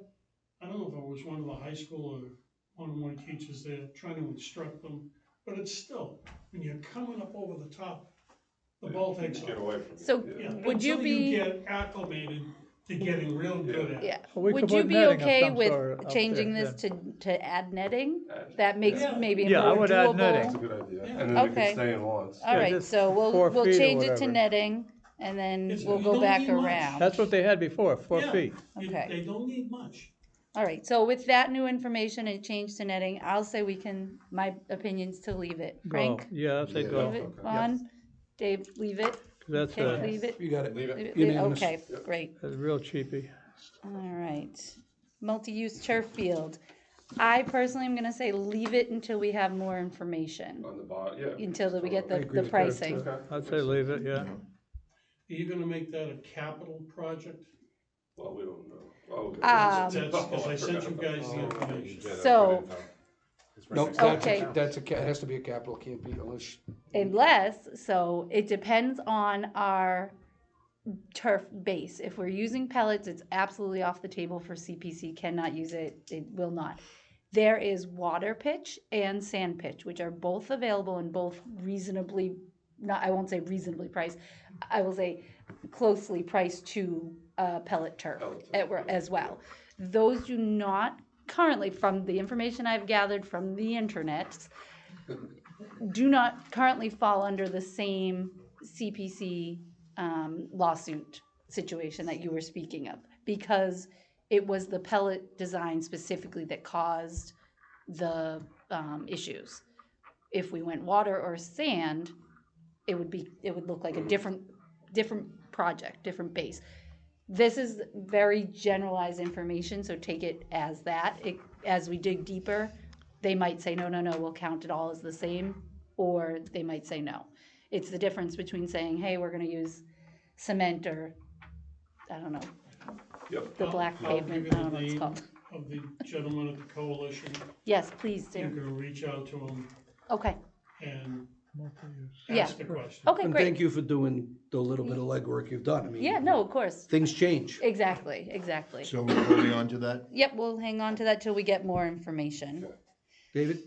I don't know if it was one of the high school or one teachers there trying to instruct them, but it's still, when you're coming up over the top, the ball takes off. Get away from it. So Yeah, would you until you be, get acclimated to getting real good at it. yeah, We would could you put be netting of okay some with sort up changing there, this to add netting? Add- That makes Yeah. maybe it Yeah, I more would add netting. That's a doable. good idea. Yeah. And then it Okay. can stay in once. All Yeah, right, just so 4 we'll feet or change it to whatever. netting, and then It's- we'll you go don't back need much. around. that's what they had before, 4 Yeah. feet. Okay. They don't need much. All right, so with that new information and change to netting, I'll say we can, my opinion's to leave it. Go. Frank? Yeah, I'd say Yeah. go. Leave it Okay. on? Dave, leave it? That's Okay, a, leave it? You got it. Leave it. Leave it, Unanimous. okay, great. that's real cheapy. All right. Multi-use turf field. I personally am gonna say leave it until we have more information, On the bottom, yeah. until we get I the, agree the with that, pricing. Okay. I'd say leave it, yeah. Are you gonna make that a capital project? Well, we don't know. Oh, okay. Um, That's, cause I sent forgot you about guys the information. So, No, Okay. it has to be a capital, can't be unless, so it depends on our turf base. If we're using pellets, it's absolutely off the table for CPC, cannot use it, it will not. There is water pitch and sand pitch, which are both available and both reasonably, not, I won't say reasonably priced, I will say closely priced to pellet turf as well. Those do not currently, from the information I've gathered from the internet, do not currently fall under the same CPC lawsuit situation that you were speaking of, because it was the pellet design specifically that caused the issues. If we went water or sand, it would look like a different project, different base. This is very generalized information, so take it as that. As we dig deeper, they might say, no, we'll count it all as the same, or they might say no. It's the difference between saying, hey, we're gonna use cement or, I don't know, Yep. the black I'll give pavement, you I don't know the what it's name called. of the gentleman at the coalition. Yes, please You do. can reach out to him Okay, and Yeah. ask the question. okay, And great. thank you for doing the little bit of legwork you've done. I mean, Yeah, no, of course. things change. Exactly, exactly. So we're holding on to that? Yep, we'll hang on to that till we get more information. David,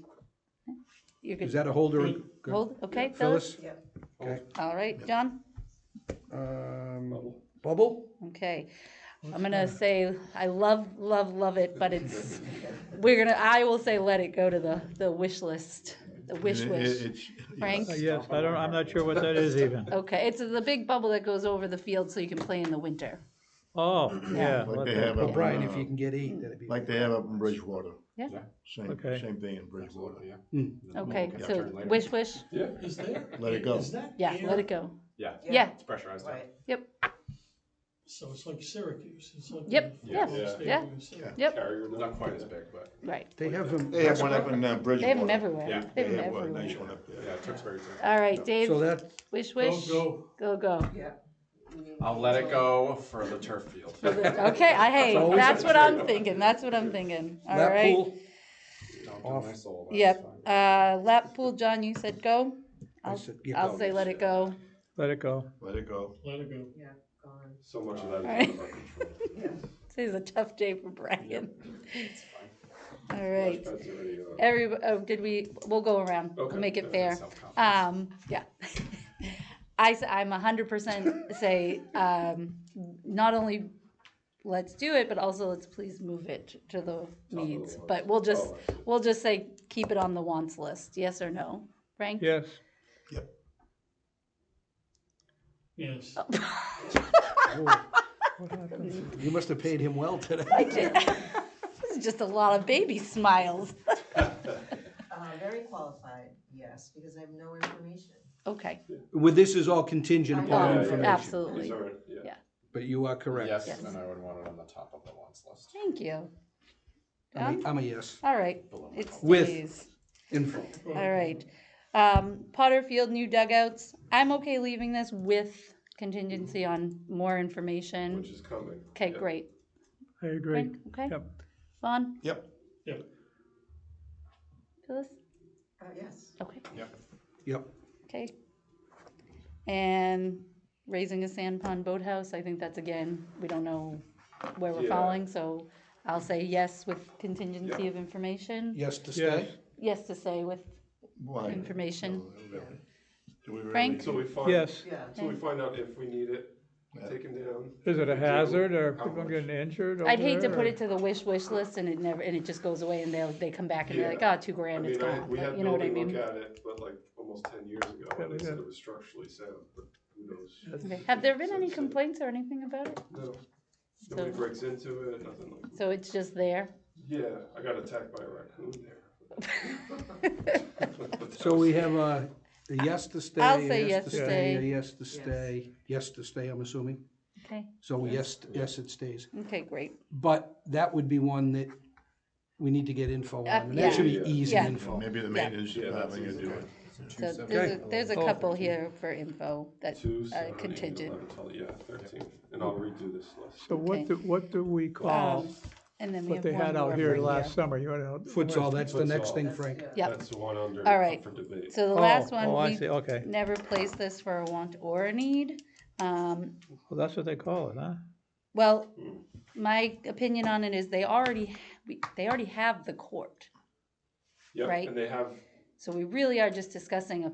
You're is good. that a hold or a? Good. good? Hold, okay, Phyllis? Phyllis? Yeah. Okay. All right, John? Bubble? Okay. I'm gonna say, I love it, but it's, I will say let it go to the wish list, the wish. It's- Frank? Yes, I'm not sure what that is even. Okay, it's the big bubble that goes over the field so you can play in the winter. Oh, yeah. Like what they the- have Well, up, Brian, if you can get 8, that'd be. like they have up in Bridgewater. Yeah. Okay. Same thing in Bridgewater. Okay, Can I so turn later? wish, Yeah. Is there? Let it go. Is that yeah, air? let it go. Yeah, Yeah, it's pressurized. Right. So it's like Syracuse. It's like Yep, the yeah, football yeah. stadium in Syracuse. yep, Carrier, Not quite as big, but right. They have them. They have one up in Bridgewater. They have them everywhere. Yeah. They have They them have a everywhere. nice one up there. yeah, Tewksbury too. All right, Dave, So that, wish. Go. Go. Yeah. I'll let it go for the turf field. Okay, hey, always that's a what I'm thinking, that's what I'm thinking. All lap right. pool, Don't do my soul, that's Yep, fine. lap pool, John, you said go? I I'll, said, yeah. I'll say let it go. Let it go. Let it go. Let it go. Yeah, gone. So much of that is Alright. out of our control. Yeah. Today's a tough day for Brian. It's fine. All right. Flashpad's already, We'll go around, we'll Okay. make it fair. Self-confidence. Yeah. I'm 100% say, not only let's do it, but also let's please move it to the needs. ones. But we'll just say, keep it on the wants list, yes or no? Frank? Yes. Yes. What happened? You must have paid him well today. I did. This is just a lot of baby smiles. Very qualified, yes, because I have no information. Okay, Well, this is all contingent upon Yeah, information, absolutely. These aren't, Yeah. but you are correct. Yes, Yes. and I would want it on the top of the wants list. Thank you. I'm a yes. All right, Below it With- stays. Info. All right. Potter Field, new dugouts. I'm okay leaving this with contingency on more information. which is coming. Okay, Yeah. great. I agree. Frank, okay? Yep. Vaughn? Yep. Phyllis? Yes. Okay, Yep. okay. And raising a sand pond boathouse, I think that's again, we don't know where we're Yeah. falling, so I'll say yes with contingency of information. Yes to Yes. stay? Yes to say with Why? information. Do we really? Frank? So we find. Yes. Yeah. So we find out if we need it Yeah. taken down. Is it a hazard or How people much? getting injured over I'd hate to there, put or- it to the wish list and it just goes away and they come back and they're like, Yeah. oh, $2,000, it's I mean, gone. we But had you know what I building mean? look at it, but like almost 10 years ago, Yeah, and we they said did. it was structurally sound, but who knows? Okay. Have there been any complaints or anything about it? No, nobody So, breaks into it, nothing like that. so it's just there? Yeah, I got attacked by a raccoon there. So we have a yes to stay. I'll a say yes to stay. A yes to stay, yes to stay, I'm assuming. Okay, So yes, it stays. okay, great. But that would be one that we need to get info on. And that should be Yeah. easy Yeah. info. Maybe the Yeah. maintenance Yeah, that's department could easy. do it. So there's a Oh. couple here for info that, 2, 7, 8, contingent. 11, 12, yeah, 13, and I'll redo this list. So Okay. what do we call and then we what have they one had out more here for last summer? You want to? Futsal, that's the next Futsal. thing, Frank. Yep. That's the one under, All right. up for debate. So the last one, Oh, I we see, okay. never placed this for a want or a need. Well, that's what they call it, huh? Well, my opinion on it is they already have the court. Yep, right. and they have, So we really are just discussing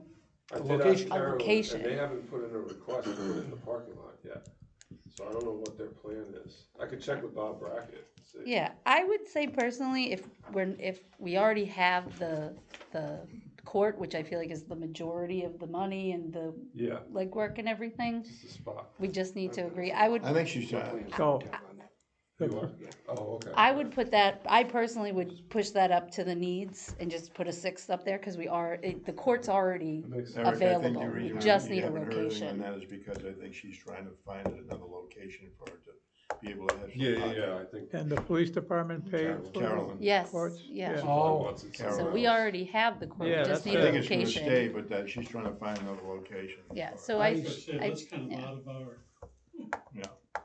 I did location. ask Carolyn, location. and they haven't put in a request to put it in the parking lot yet. So I don't know what their plan is. I could check with Bob Brackett. See. Yeah, I would say personally, if we already have the court, which I feel like is the majority of the money and the Yeah, legwork and everything, just a spot. we just need to agree. I would I think she's trying. So, You are? Oh, okay. I would put that, I personally would push that up to the needs and just put a 6th up there, cause the court's already That makes sense. Eric, I think available. the We reason just you need a haven't heard anything location. on that is because I think she's trying to find another location for her to be able to have some. Yeah, parking. I think. and the police department paid for Carolyn. Yes, courts? yeah. Oh, Wants it Carolyn. So somewhere we else. already have the court, we Yeah, just that's need I a think it's gonna location. stay, but that she's trying to find another location. Yeah, for so her. I, That's kind yeah. of out of our,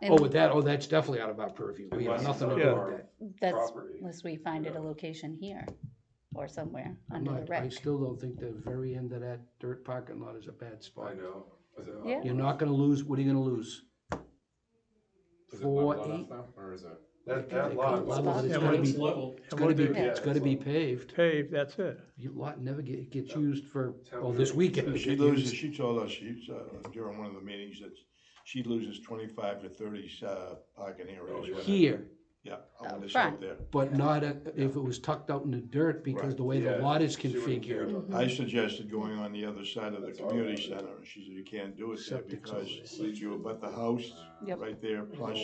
oh, with that, that's definitely out of our purview. We have Unless it's nothing to under do Yeah. with that. That's, property. unless we find it a Yeah. location here or somewhere I'm under the not, I rec. still don't think the very end of that dirt parking lot is a bad spot. I know. Yeah. You're not gonna lose, what are you gonna lose? Is it level 4, enough 8? now, or is it? That lot. Level, but it's Yeah, gotta but be, It's level. it's gotta be, Yeah, it's gotta be paved. Paved, that's it. Your lot never gets used for, Town well, this road. weekend. it She got loses, used. she told us, during one of the meetings, that she loses 25 to 30, parking areas. yeah. Here, Yeah, Out when it's front. out there. but not if it was tucked out in the dirt, because Right. the way the Yeah, lot is she wouldn't care configured. about I suggested going on the other side of the That's all community right. center, and she said you can't do it there Septic's over because you abut the house Yep. right there, plus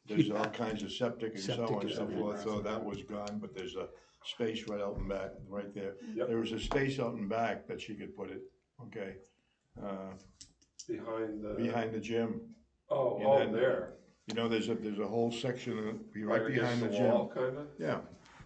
there's all kinds of septic and so Septic on and is so everywhere. forth, so that was gone, but there's a space right out in back, right there. Yep. There was a space out in back that she could put it, okay, behind the gym. Oh, And then- there. You know, there's a whole section right behind the against gym. wall, kinda? Yeah,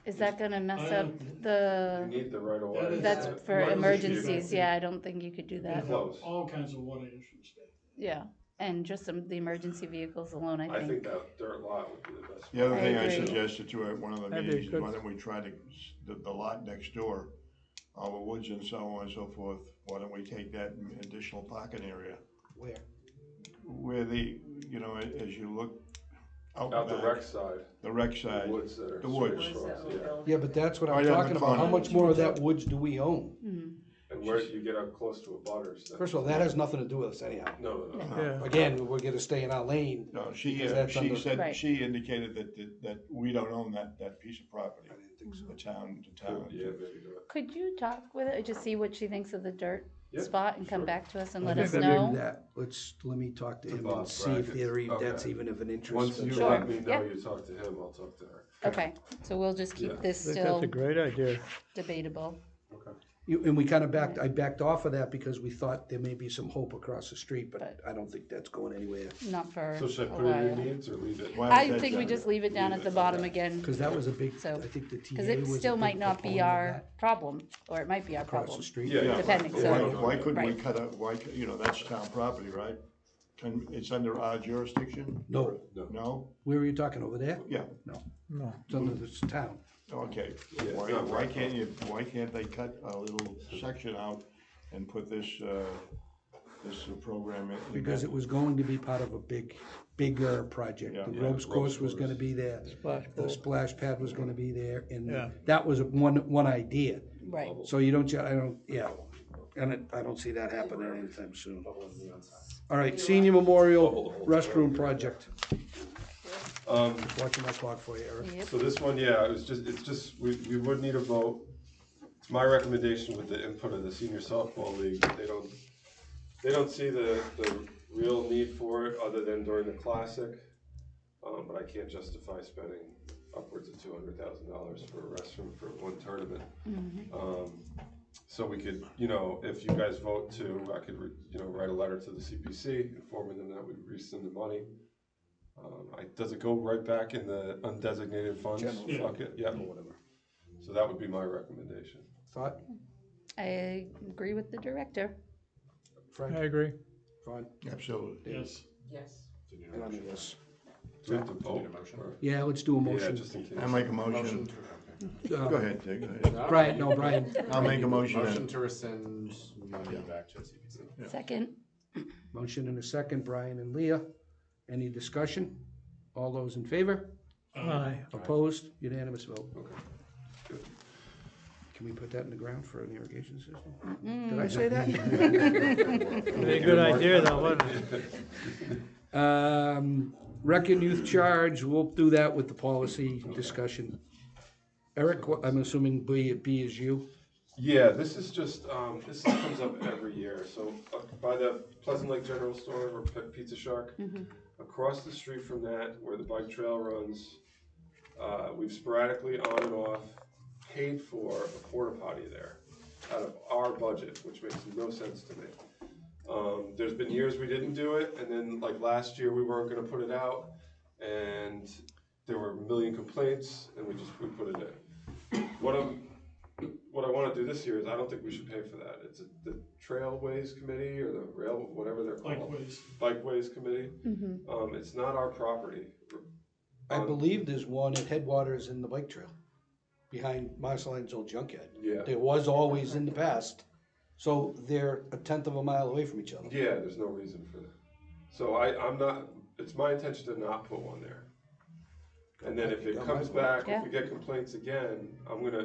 Is that gonna mess up You the, need the right of That way. is- that's for Emergency emergencies, yeah, I don't think you could do that. Close. All kinds of water issues. Yeah, and just the emergency vehicles alone, I think that dirt lot would be the best. the other I thing I agree. suggested to her at one of the That'd be meetings is good. why don't we try the lot next door, all the woods and so on and so forth, why don't we take that additional parking area? Where? Where you know, as you look out Out the back, rec side, the rec the side, woods that are. The woods. straight across, Where's that yeah. little Yeah, but that's what I'm Right on the talking about, how corner. much more of that woods do we own? And where you get up close to a butters. First of all, that has nothing to do with us anyhow. No. Yeah. Again, we're gonna stay in our lane. no, she Because that's under- said, Right. she indicated that we don't own that piece of property. I didn't think so. The town. Yeah, maybe do it. Could you talk with her, just see what she thinks of the dirt Yeah, spot and come sure. back to us and I let think us that know? maybe that, let me talk to To him and Bob see if Brackett. that's Okay. even of an interest. Once you Sure. let me know Yeah. you talk to him, I'll talk to her. Okay, so we'll just Yeah. keep this I think still that's a great idea. debatable. And we kinda I backed off of that because we thought there may be some hope across the street, but I don't think that's going anywhere. Not for So should I a put it in your while. needs or leave it? Why I is that think we done? just leave it down Leave at the it, bottom okay. again, Cause that was a big, So- I think the TA cause was it a still big might not be proponent of our that problem, or it might be our across problem. the street. Yeah. Depending, Yeah. so- Why couldn't we Right. cut out, you know, that's town property, right? It's under our jurisdiction? No, No? where are you talking, over there? Yeah, No. It's under this town. okay. Yeah, it's Why, not why right. why can't they cut a little section out and put this program in? Because it was going to be part of a bigger project. Yeah. The Yeah, ropes course was course. gonna be there. Splash The pool. splash pad was gonna be there, and Yeah. that was one idea. Right, So you don't, I don't, yeah, and I don't see that happening anytime soon. All right, senior memorial restroom project. Just watching my clock for you, Eric. yep, So this one, yeah, it's just, we would need a vote. It's my recommendation with the input of the senior softball league, they don't see the real need for it other than during the classic. But I can't justify spending upwards of $200,000 for a restroom for one tournament. So we could, if you guys vote to, I could, write a letter to the CPC informing them that we rescind the money. Does it go right back in the undesignated funds General bucket? Yeah. Whatever. So that would be my recommendation. Thought, I agree with the director. Frank, I agree. Vaughn, Absolutely. Yes. Yes. and I'm a yes. Do we have to vote? Need a motion? or- Yeah, let's do a Yeah, motion. just in case. I make a Motion motion. to, okay. Go ahead, Dick, go ahead. Brian, no, Brian. I'll make a motion. Motion to rescind money back to CPC. Second, Motion and a second, Brian and Leah. Any discussion? All those in favor? Aye. Opposed? Unanimous vote. Okay. Good. Can we put that in the ground for an irrigation system? Did I say that? Very good idea though, wasn't it? Rec and youth charge, we'll do that with the policy discussion. Eric, I'm assuming B is you? Yeah, this is just, this comes up every year, so by the Pleasant Lake General Store or Pizza Shark, across the street from that, where the bike trail runs, we've sporadically on and off paid for a porta potty there out of our budget, which makes no sense to me. There's been years we didn't do it, and then like last year, we weren't gonna put it out, and there were a million complaints, and we put it in. What I wanna do this year is, I don't think we should pay for that. It's the Trailways Committee, or the rail, whatever they're called. Bikeways. Bikeways Committee. It's not our property. I believe there's one at Headwaters in the bike trail, behind Marceline's old junkyard. Yeah. There was always in the past, so they're a tenth of a mile away from each other. Yeah, there's no reason for that. So I'm not, it's my intention to not put one there. And then if it comes back, if we get complaints again, I'm gonna,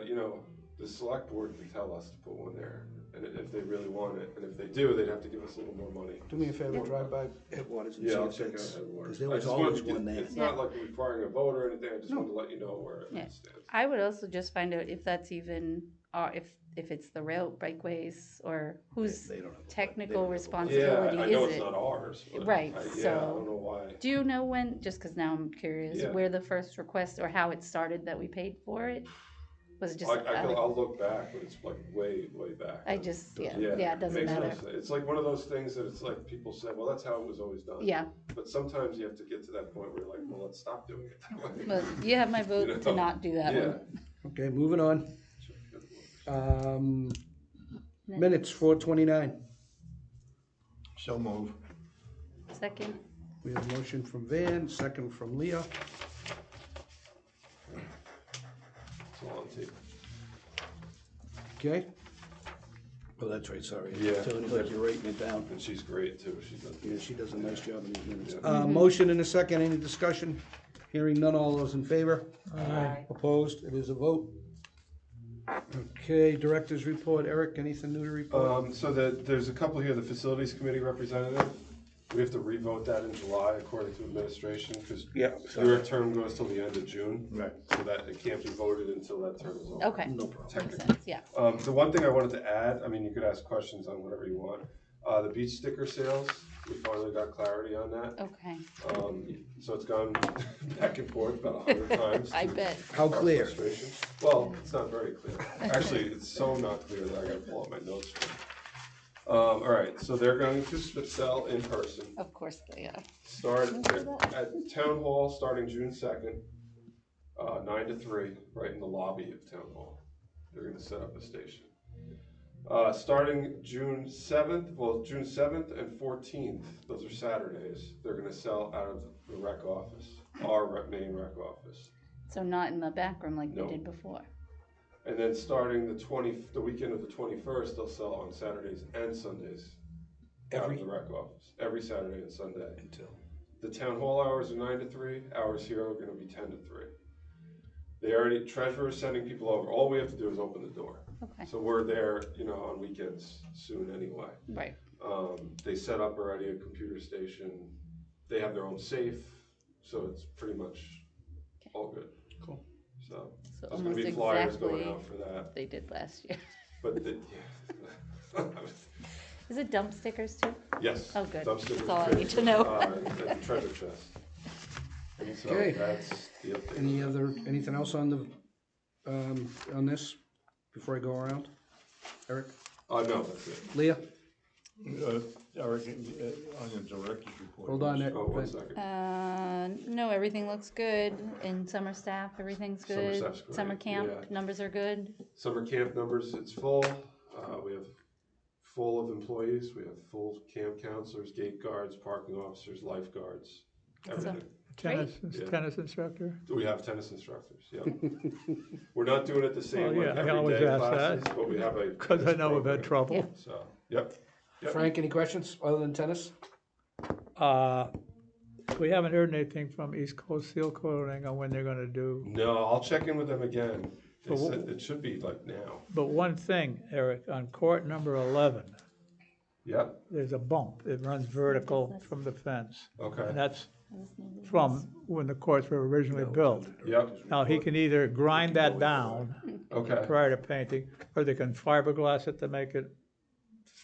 the select board can tell us to put one there. And if they really want it, and if they do, they'd have to give us a little more money. Do me a favor, drive by Headwaters and see Yeah, I'll if check out it's, Headwaters. because there I was just wanted always to get- one there. It's not like requiring a vote or anything, I just wanted to let you know where it Yeah. stands. I would also just find out if that's even, if it's the rail bikeways or whose They don't have a- technical Yeah, responsibility I know is it's it? not ours, but Right, I don't so- know why. Do you know when, just because now I'm curious, Yeah. where the first request or how it started that we paid for it? Was it just, I'll look back, but it's like way, way back. I just, yeah, it doesn't makes no matter. sense. It's like one of those things that it's like people say, well, that's how it was always done. Yeah, But sometimes you have to get to that point where you're like, well, let's stop doing it that way. but you have my vote You to know? not do that Yeah. one. Okay, moving on. Minutes, 4:29. So move. Second, We have a motion from Van, second from Leah. It's a long tape. Okay? Oh, that's right, sorry. Yeah. Tony's like you're writing it down. And she's great too, she does. Yeah, she does a nice job in these minutes. Yeah. Motion and a second, any discussion? Hearing none, all those in favor? Aye. Opposed? It is a vote. Okay, director's report. Eric, anything new to report? So there's a couple here, the facilities committee representative, we have to revote that in July according to administration, because Yeah. your term goes till the end of June. Right. So that it can't be voted until that term is over. okay, No problem. makes sense, yeah. The one thing I wanted to add, I mean, you could ask questions on whatever you want. The beach sticker sales, we finally got clarity on that. Okay, So it's gone back and forth about 100 times. I bet. How Our clear? frustration. Well, it's not very clear. Actually, it's so not clear that I gotta pull up my notes. All right, so they're going to sell in person. Of course they are. Start at Town Hall, starting June 2nd, 9 to 3, right in the lobby of Town Hall. They're gonna set up a station. Starting June 7th and 14th, those are Saturdays, they're gonna sell out of the rec office, our main rec office. So not in the back room like we No. did before. And then starting the weekend of the 21st, they'll sell on Saturdays and Sundays out of the rec office, every Saturday and Sunday. Until. The town hall hours are 9 to 3, hours here are gonna be 10 to 3. Treasurer is sending people over, all we have to do is open the door. Okay, So we're there, on weekends soon anyway. right. They set up already a computer station, they have their own safe, so it's pretty much all good. Cool. So, So there's gonna almost be flyers exactly going out for that, what they did last year. but yeah. Is it dump stickers too? Yes. Oh, good. Dumpster That's all I too. need to know. And the treasure chest. And so Okay. that's the update. Anything else on the, on this, before I go around? Eric? No, that's it. Leah? Eric, on your director's report. Hold on, Eric. Oh, 1 second. No, everything looks good. In summer staff, everything's Summer good. staff's great, Summer camp, yeah. numbers are good. Summer camp numbers, it's full. We have full of employees. We have full camp counselors, gate guards, parking officers, lifeguards, everything. Yeah. Tennis instructor? We have tennis instructors, yeah. We're not doing it the same Oh, like yeah, I always everyday ask classes, that. but we have a. Because I tennis know we've had program. trouble. So, yep. Frank, any questions other than tennis? We haven't heard anything from East Coast Seal Coating on when they're gonna do. No, I'll check in with them again. They But said it should be like now. But one thing, Eric, on court number 11, Yep, there's a bump. It runs vertical from the fence. okay, And that's from when the courts were originally built. yep, Now, he can either grind that down okay. prior to painting, or they can fiberglass it to make it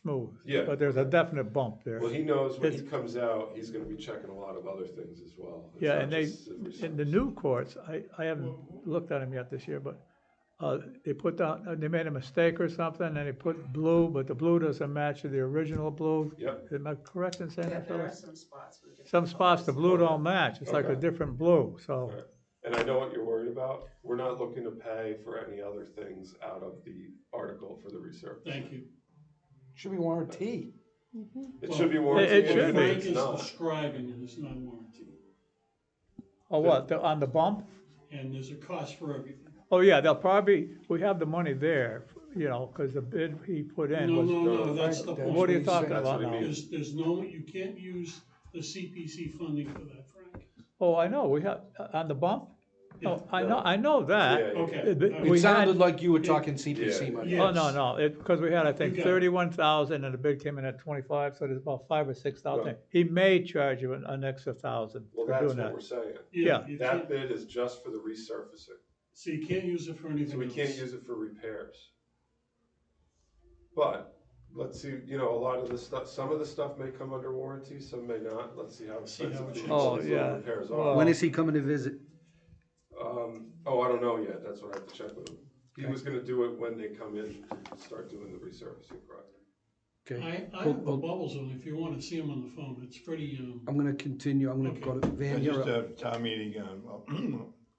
smooth. Yeah. But there's a definite bump there. Well, he knows when he It's- comes out, he's gonna be checking a lot of other things as well. It's Yeah, not and they, just the in the resurface. new courts, I haven't looked at them yet this year, but they put down, they made a mistake or something, and they put blue, but the blue doesn't match the original blue. Yep, Am I correct in saying Yeah, that, there are Phyllis? some spots we just. Some spots, the blue don't match. It's like a Okay. different blue, so. alright. And I know what you're worried about. We're not looking to pay for any other things out of the article for the resurface. Thank you. Should be warranty. It should be Well, warranty. it and should if be. Frank it's is not. describing it, it's not warranty. Oh, what, on the bump? and there's a cost for everything. Oh, yeah, they'll probably, we have the money there, you know, cause the bid he put in No, was. no, that's the Frank, point. What are you talking That's about what he now? means. There's no, you can't use the CPC funding for that, Frank. Oh, I know, we have, on the bump? Oh, No. I know that. Yeah, yeah. Okay. We It sounded had- like you were talking CPC Yeah. money. Yeah. Oh, no, no, cause we had, I think, You got it. 31,000 and the bid came in at 25, so there's about 5 or 6,000. Right. He may charge you an extra 1,000 Well, for that's doing what that. we're saying. Yeah. You That can't, bid is just for the resurfacing, so you can't use it for anything else. so we can't use it for repairs. But, let's see, you know, a lot of the stuff, some of the stuff may come under warranty, some may not, let's see how expensive it these shakes. Oh, little yeah. repairs Well- are. When is he coming to visit? I don't know yet, that's what I have to check with him. He was gonna do it when they come in to start doing the resurfacing project. Okay. I have the bubbles on, if you wanna see them on the phone, it's pretty, I'm gonna continue, I'm gonna go to Van, And you're just up. a town meeting,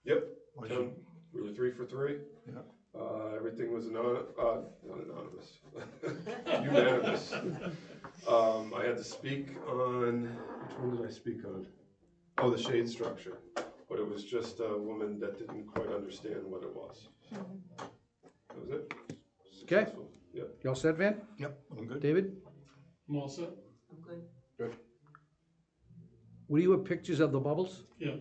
Yep, was Tim, it- we were 3 for 3. Yeah. Everything was not anonymous, unanimous. I had to speak on, which one did I speak on? Oh, the shade structure, but it was just a woman that didn't quite understand what it was. That was it. Okay. Successful. Yep. You all set, Van? Yep, I'm good. David? I'm all set? I'm good. What do you have pictures of the bubbles? Yeah.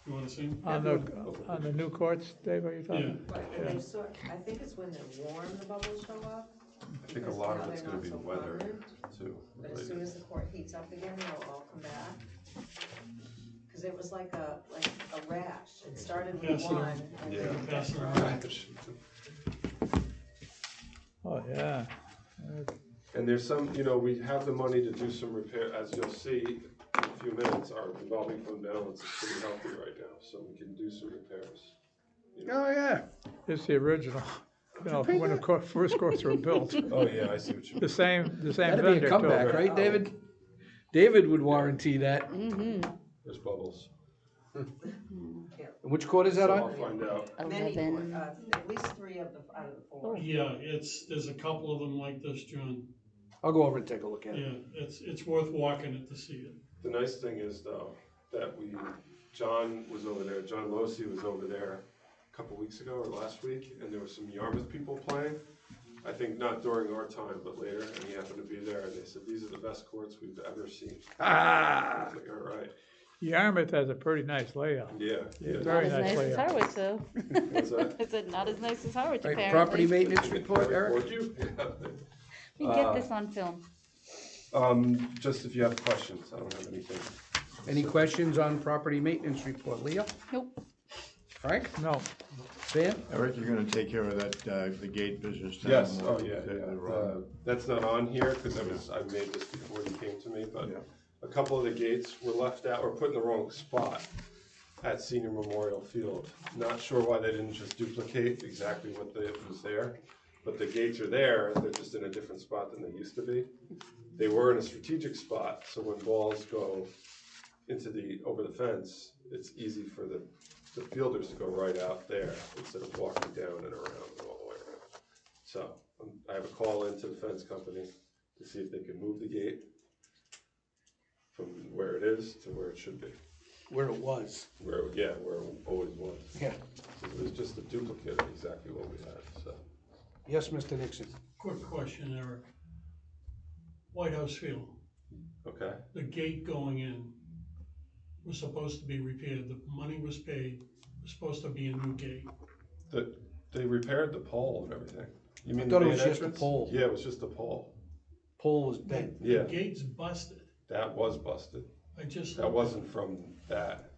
You wanna see 'em? On the new courts, Dave, are you talking? Right, and they sort, I think it's when they're warm, the bubbles show up. I think a because lot now of it's they're gonna not be so the weather permanent, too. But as soon as the court heats up again, they'll all come back. Cause it was like a rash, it started with Pass it on. one, and Yeah. then it Pass it got around. Oh, yeah. And there's some, you know, we have the money to do some repair, as you'll see in a few minutes, our revolving fund balance is pretty healthy right now, so we can do some repairs. Oh, yeah. It's the original, you know, when the first courts were built. Oh, yeah, I see what you The same That'd be vendor a too. comeback, right, David? David would warranty that. There's bubbles. And which court is that So on? I'll find out. many, 11. at least 3 out of the 4. Yeah, there's a couple of them like this, John. I'll go over and take a look at it. Yeah, it's worth walking it to see it. The nice thing is though, that John was over there, John Losi was over there a couple weeks ago or last week, and there were some Yarmouth people playing. I think not during our time, but later, and he happened to be there, and they said, these are the best courts we've ever seen. I was like, all right, Yarmouth has a pretty nice layout. yeah. Yeah, yeah. very Not as nice nice as layout. Harwich, though. What's that? I said, not as nice as Harwich, Right, apparently. property maintenance report, Eric? Report you? We get this on film. Just if you have questions, I don't have anything. Any questions on property maintenance report? Leah? Nope. Frank? No, Van? Eric, you're gonna take care of that, the gate business down. Yes, oh, yeah, the- yeah. the road. That's not on here, cause I made this before you came to me, but Yeah. a couple of the gates were left out or put in the wrong spot at Senior Memorial Field. Not sure why they didn't just duplicate exactly what was there, but the gates are there, they're just in a different spot than they used to be. They were in a strategic spot, so when balls go over the fence, it's easy for the fielders to go right out there instead of walking down and around and all the way around. So, I have a call into the fence company to see if they can move the gate from where it is to where it should be. Where it was. Where it always was. Yeah. So it was just a duplicate of exactly what we had, so. Yes, Mr. Nixon? Quick question, Eric. White House Field, Okay, the gate going in was supposed to be repaired, the money was paid, was supposed to be a new gate. they repaired the pole and everything. You mean thought the it main was just the entrance? pole. Yeah, it was just the pole. Pole was bent. Yeah. The gate's busted, That was busted. I just. That wasn't from that.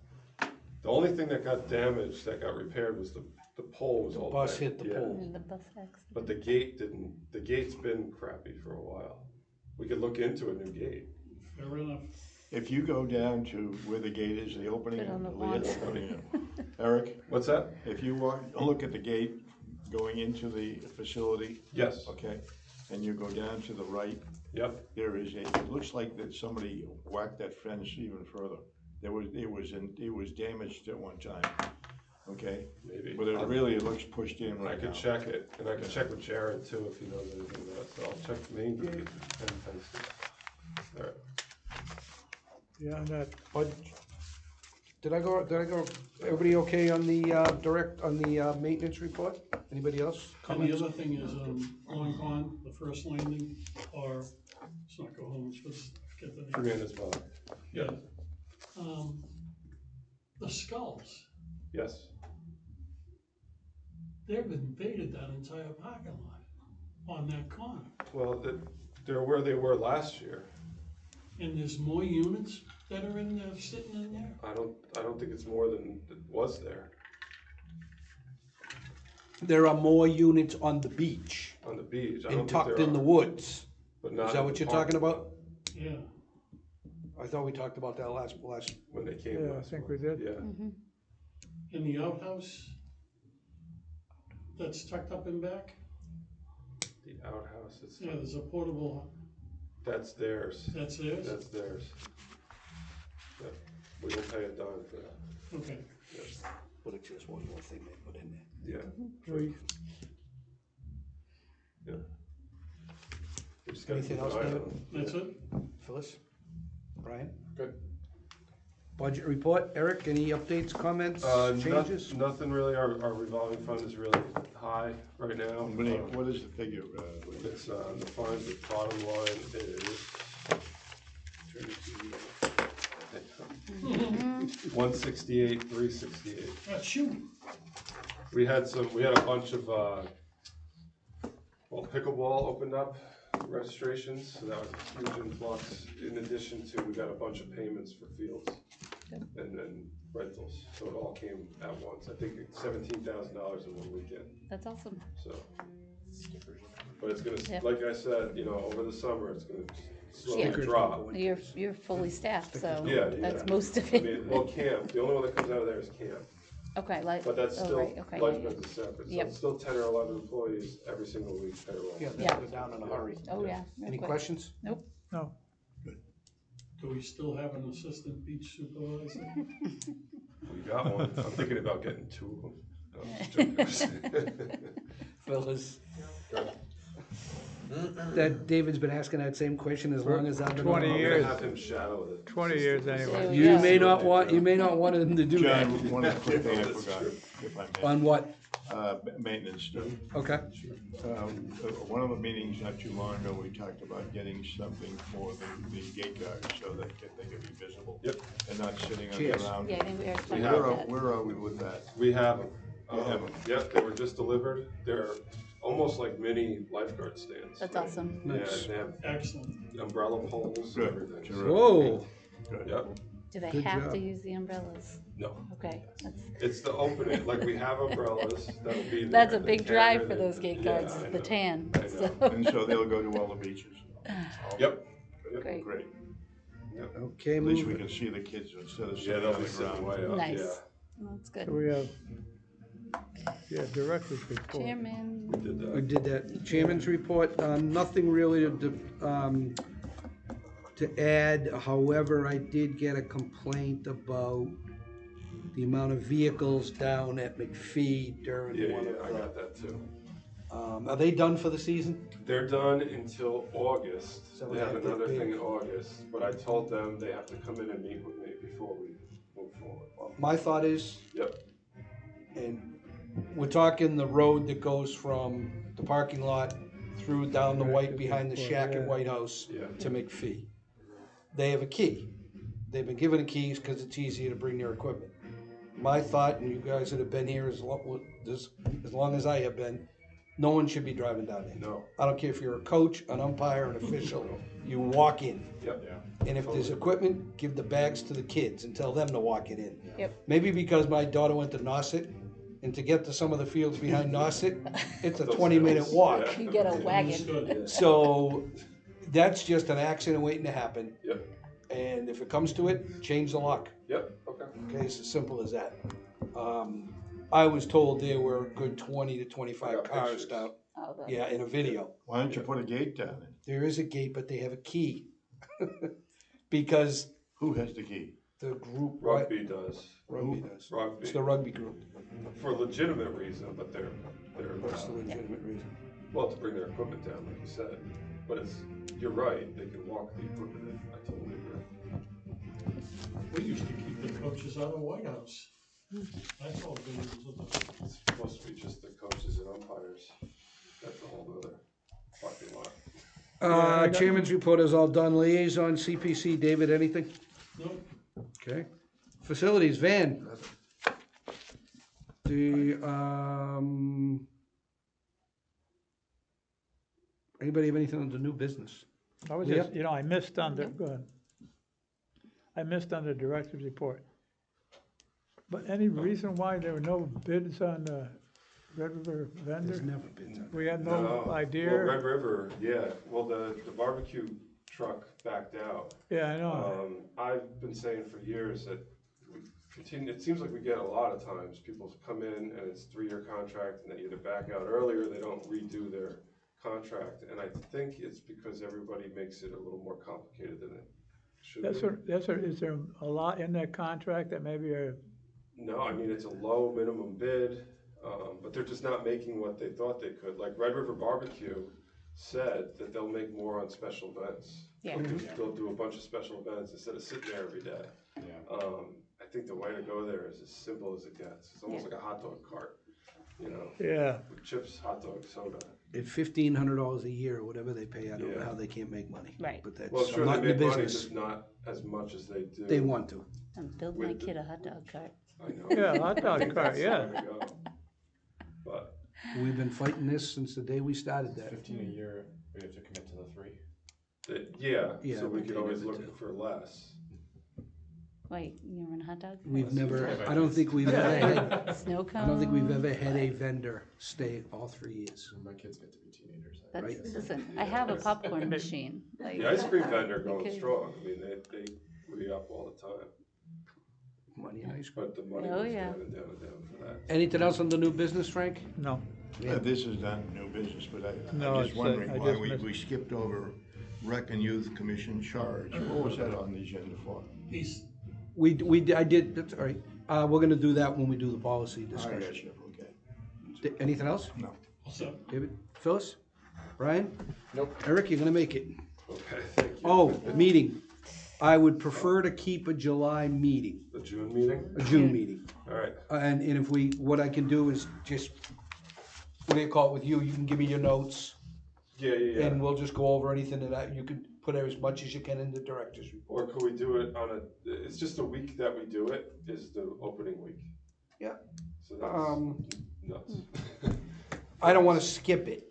The only thing that got damaged, that got repaired was the pole was all Bus bent. hit the Yeah. pole. And the bus accident. But the gate didn't, the gate's been crappy for a while. We could look into a new gate. Fair enough. If you go down to where the gate is, the opening, Put on the Leah's lawn. opening it. Eric, What's that? if you look at the gate going into the facility, Yes, okay, and you go down to the right, yep. there is it looks like that somebody whacked that fence even further. It was damaged at one time, okay? Maybe. But it looks pushed in I right now. could check it, and I could check with Jared too if he knows anything about it, so I'll check the main gate and fence it. Alright, yeah, and that, But did I go, everybody okay on the, maintenance report? Anybody else? And the Comments? other thing is, Long Pond, the first landing, or, it's not go home, it's just, get the name. Fernandez Valley. Yeah. The skulls, Yes. they've invaded that entire parking lot on that corner. Well, they're where they were last year. And there's more units that are in there, sitting in there? I don't think it's more than it was there There are more units on the beach on the beach. I don't and think tucked there in the are, woods. but not Is that in what the you're talking parking about? lot Yeah. I thought we talked about that last, when they came Yeah, I last think month. we did. Yeah. In the outhouse, that's tucked up in back? The outhouse, Yeah, there's a portable, that's theirs. that's theirs? That's theirs. Yep. We don't pay a dime for that. Okay. but it's just one more thing they put in there. Yeah. We, Yeah. We just gotta Anything keep an else, eye on David? them. That's it? Phyllis? Brian? Good. Budget report, Eric, any updates, comments, changes? Nothing really. Our revolving fund is really high right now. What is the figure? It's, the fund, the bottom line is. 168, 368. Shoot. We had a bunch of, pickleball opened up registrations, so that was a huge influx. In addition to, we got a bunch of payments for fields and then rentals, so it all came at once. I think it's $17,000 in one weekend, That's awesome. so. But it's gonna, Yeah. like I said, over the summer, it's gonna slowly Yeah. drop. You're fully staffed, so Yeah, that's yeah. most of I it. mean, well, camp, the only one that comes out of there is camp, Okay, like, but that's oh, still, right, okay. lifeguards is separate, so Yep. it's still 10 or 11 employees every single week payroll. Yeah, Yeah. that'll go down in a hurry. Oh, yeah. real Any quick. questions? Nope. no, Do we still have an assistant beach supervisor? We got one, I'm thinking about getting two of them. No, just joking. Phyllis? That David's been asking that same question as long as I've been on. 20 I'm gonna years. have him shadow it. 20 years anyway. There we You go. may not want him to do that. John, one quick thing I That's forgot, true. if I may. On what? Maintenance stuff. Okay. One of the meetings not too long ago, we talked about getting something for the gate guards so that they can be visible. Yep. And not sitting on the Cheers. ground. Yeah, I think we are talking have about that. Where are we with that? We have them. You have 'em? Yep, they were just delivered. They're almost like mini lifeguard stands. That's awesome. Yeah, Nice. and they have Excellent. umbrella poles, Good. everything. Terrific. Whoa. Good. Yep, Do they Good have job. to use the umbrellas? no, Okay, that's, it's the opening, like we have umbrellas that'll be there. that's a the big drive tan for and those the- gate yeah, guards, I the know. tan, I know. so. And so they'll go to all the beaches. Yep. Yep. Great. Great. Okay, At least we moving. can see the kids instead of Yeah, sitting they'll on be the sitting ground. way up, Nice. yeah. That's So good. we have, director's report. Chairman, We did We that. did that. Chairman's report, nothing really to add. However, I did get a complaint about the amount of vehicles down at McPhee during Yeah, one yeah, of I got that too. Are they done for the season? They're done until August. So They we have have to another bid. thing in August, but I told them they have to come in and meet with me before we move forward. My thought is, Yep, and we're talking the road that goes from the parking lot through down the White, behind the shack at White House Yeah. to McPhee. They have a key. They've been given the keys because it's easier to bring their equipment. My thought, and you guys that have been here as long as I have been, no one should be driving down there. no, I don't care if you're a coach, an umpire, an official, you walk in. yep. And if there's equipment, give the bags to the kids and tell them to walk it in. Yep. Maybe because my daughter went to Nauset, and to get to some of the fields behind Nauset, it's a Those 20-minute hills, walk. yeah. you get a wagon. Understood. So that's just an accident waiting to happen. Yep, And if it comes to it, change the lock. yep, okay. Okay, it's as simple as that. I was told there were a good 20 to I 25 got cars pictures. down. Oh, the- Yeah, in a video. Why don't you put a gate down there? There is a gate, but they have a key. Because Who has the key? the group. Rugby does, Rugby does. rugby, It's the rugby group. for legitimate reason, but they're, That's the legitimate reason. well, to bring their equipment down, like you said. But it's, you're right, they can walk the equipment in, I totally agree. We used to keep the coaches videos out of the White House. I saw videos of them. It's supposed to be just the coaches and umpires. That's a whole other parking lot. Chairman's report is all done. Liaison, CPC, David, anything? Nope. Okay. Facilities, Van. Anybody have anything on the new business? I was Leah? just, I missed on the, go ahead. I missed on the director's report. But any reason why there were no bids on the Red River vendor? There's never been. We had no idea? Well, Red River, yeah, well, the barbecue truck backed out. Yeah, I know. I've been saying for years that we continue, it seems like we get a lot of times, people come in and it's 3-year contract and they either back out earlier, they don't redo their contract, and I think it's because everybody makes it a little more complicated than it should be. Is there a lot in that contract that maybe are, No, I mean, it's a low minimum bid, but they're just not making what they thought they could. Like Red River Barbecue said that they'll make more on special events. Yeah. They'll do a bunch of special events instead of sitting there every day. Yeah. I think the way to go there is as simple as it gets. It's almost like a hot dog cart, yeah, with chips, hot dog, soda. At $1,500 a year or whatever they pay, I don't know Yeah. how they can't make money. Right. But that's, Well, I'm sure, not they in the make money, business. just not as much as they do. They want to. Build my With the- kid a hot dog cart. I know. yeah, hot dog cart, That's the yeah. way to go. But, We've been fighting this since the day we started that. 15 a year, we have to commit to the 3. yeah, Yeah, so we but could they always never look do. for less. Wait, you run a hot dog? We've Unless never, you- I don't think we've ever had, Snow cone? I don't think we've ever had a vendor stay all 3 years. When my kids get to be teenagers. That's, right. listen, I have a popcorn machine, like, The ice cream vendor going Okay. strong, I mean, they re-up all the time, Money and ice cream. but the money Oh, goes yeah. down and down and down for that. Anything else on the new business, Frank? No, This is not new business, but No, I'm it's, just wondering I why just missed- we skipped over Rec and Youth Commission charge. What was that on the agenda for? He's, I did, that's all right. We're gonna do that when we do the policy I discussion. got you, okay. Anything else? No. so, David? Phyllis? Brian? Nope. Eric, you're gonna make it. Okay, thank you. Oh, meeting. I would prefer to keep a July meeting, The June meeting, a June meeting. all right, And if we, what I can do is just, what do you call it with you, you can give me your notes, yeah, and we'll just go over anything that you can put as much as you can in the director's report. or could we do it on it's just a week that we do it, is the opening week. Yeah. So that's nuts. I don't wanna skip it,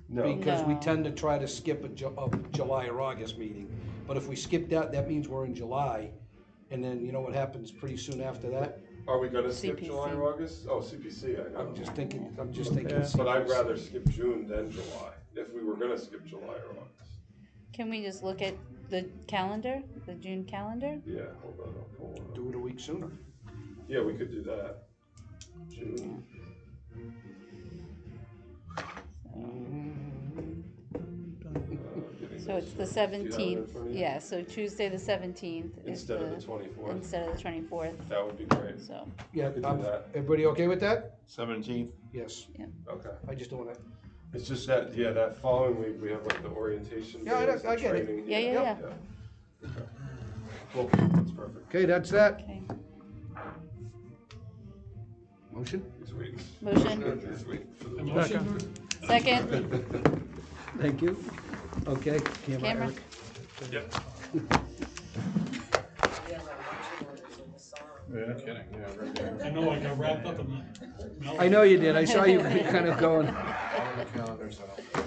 No, because we No. tend to try to skip a July or August meeting. But if we skip that, that means we're in July, and then you know what happens pretty soon after that? are we gonna skip CPC. July or August? Oh, CPC, I know. I'm just thinking. Yeah. But I'd rather skip June than July, if we were gonna skip July or August. can we just look at the calendar, the June calendar? Yeah, hold on, I'll pull one up. Do it a week sooner. Yeah, we could do that. June. So it's the 17th, yeah, so Tuesday the 17th is Instead of the the, 24th, instead of the 24th, that would be great. so, Yeah, Could do that. everybody okay with that? 17th? Yes, Okay. I just don't wanna, It's just that, yeah, that following week, we have like the orientation Yeah, days, the I get it. training. Yeah, yeah, yeah. Okay. Cool, that's perfect. okay, that's that. okay. Motion? This week. Motion, This week for the motion, second, Thank you. Okay, camera, Camera. Eric. Yep. yeah, like marching orders in the song. No kidding, yeah, right there. I know I got wrapped up in the. I know you did, I saw you kind of going. On the calendar, so I don't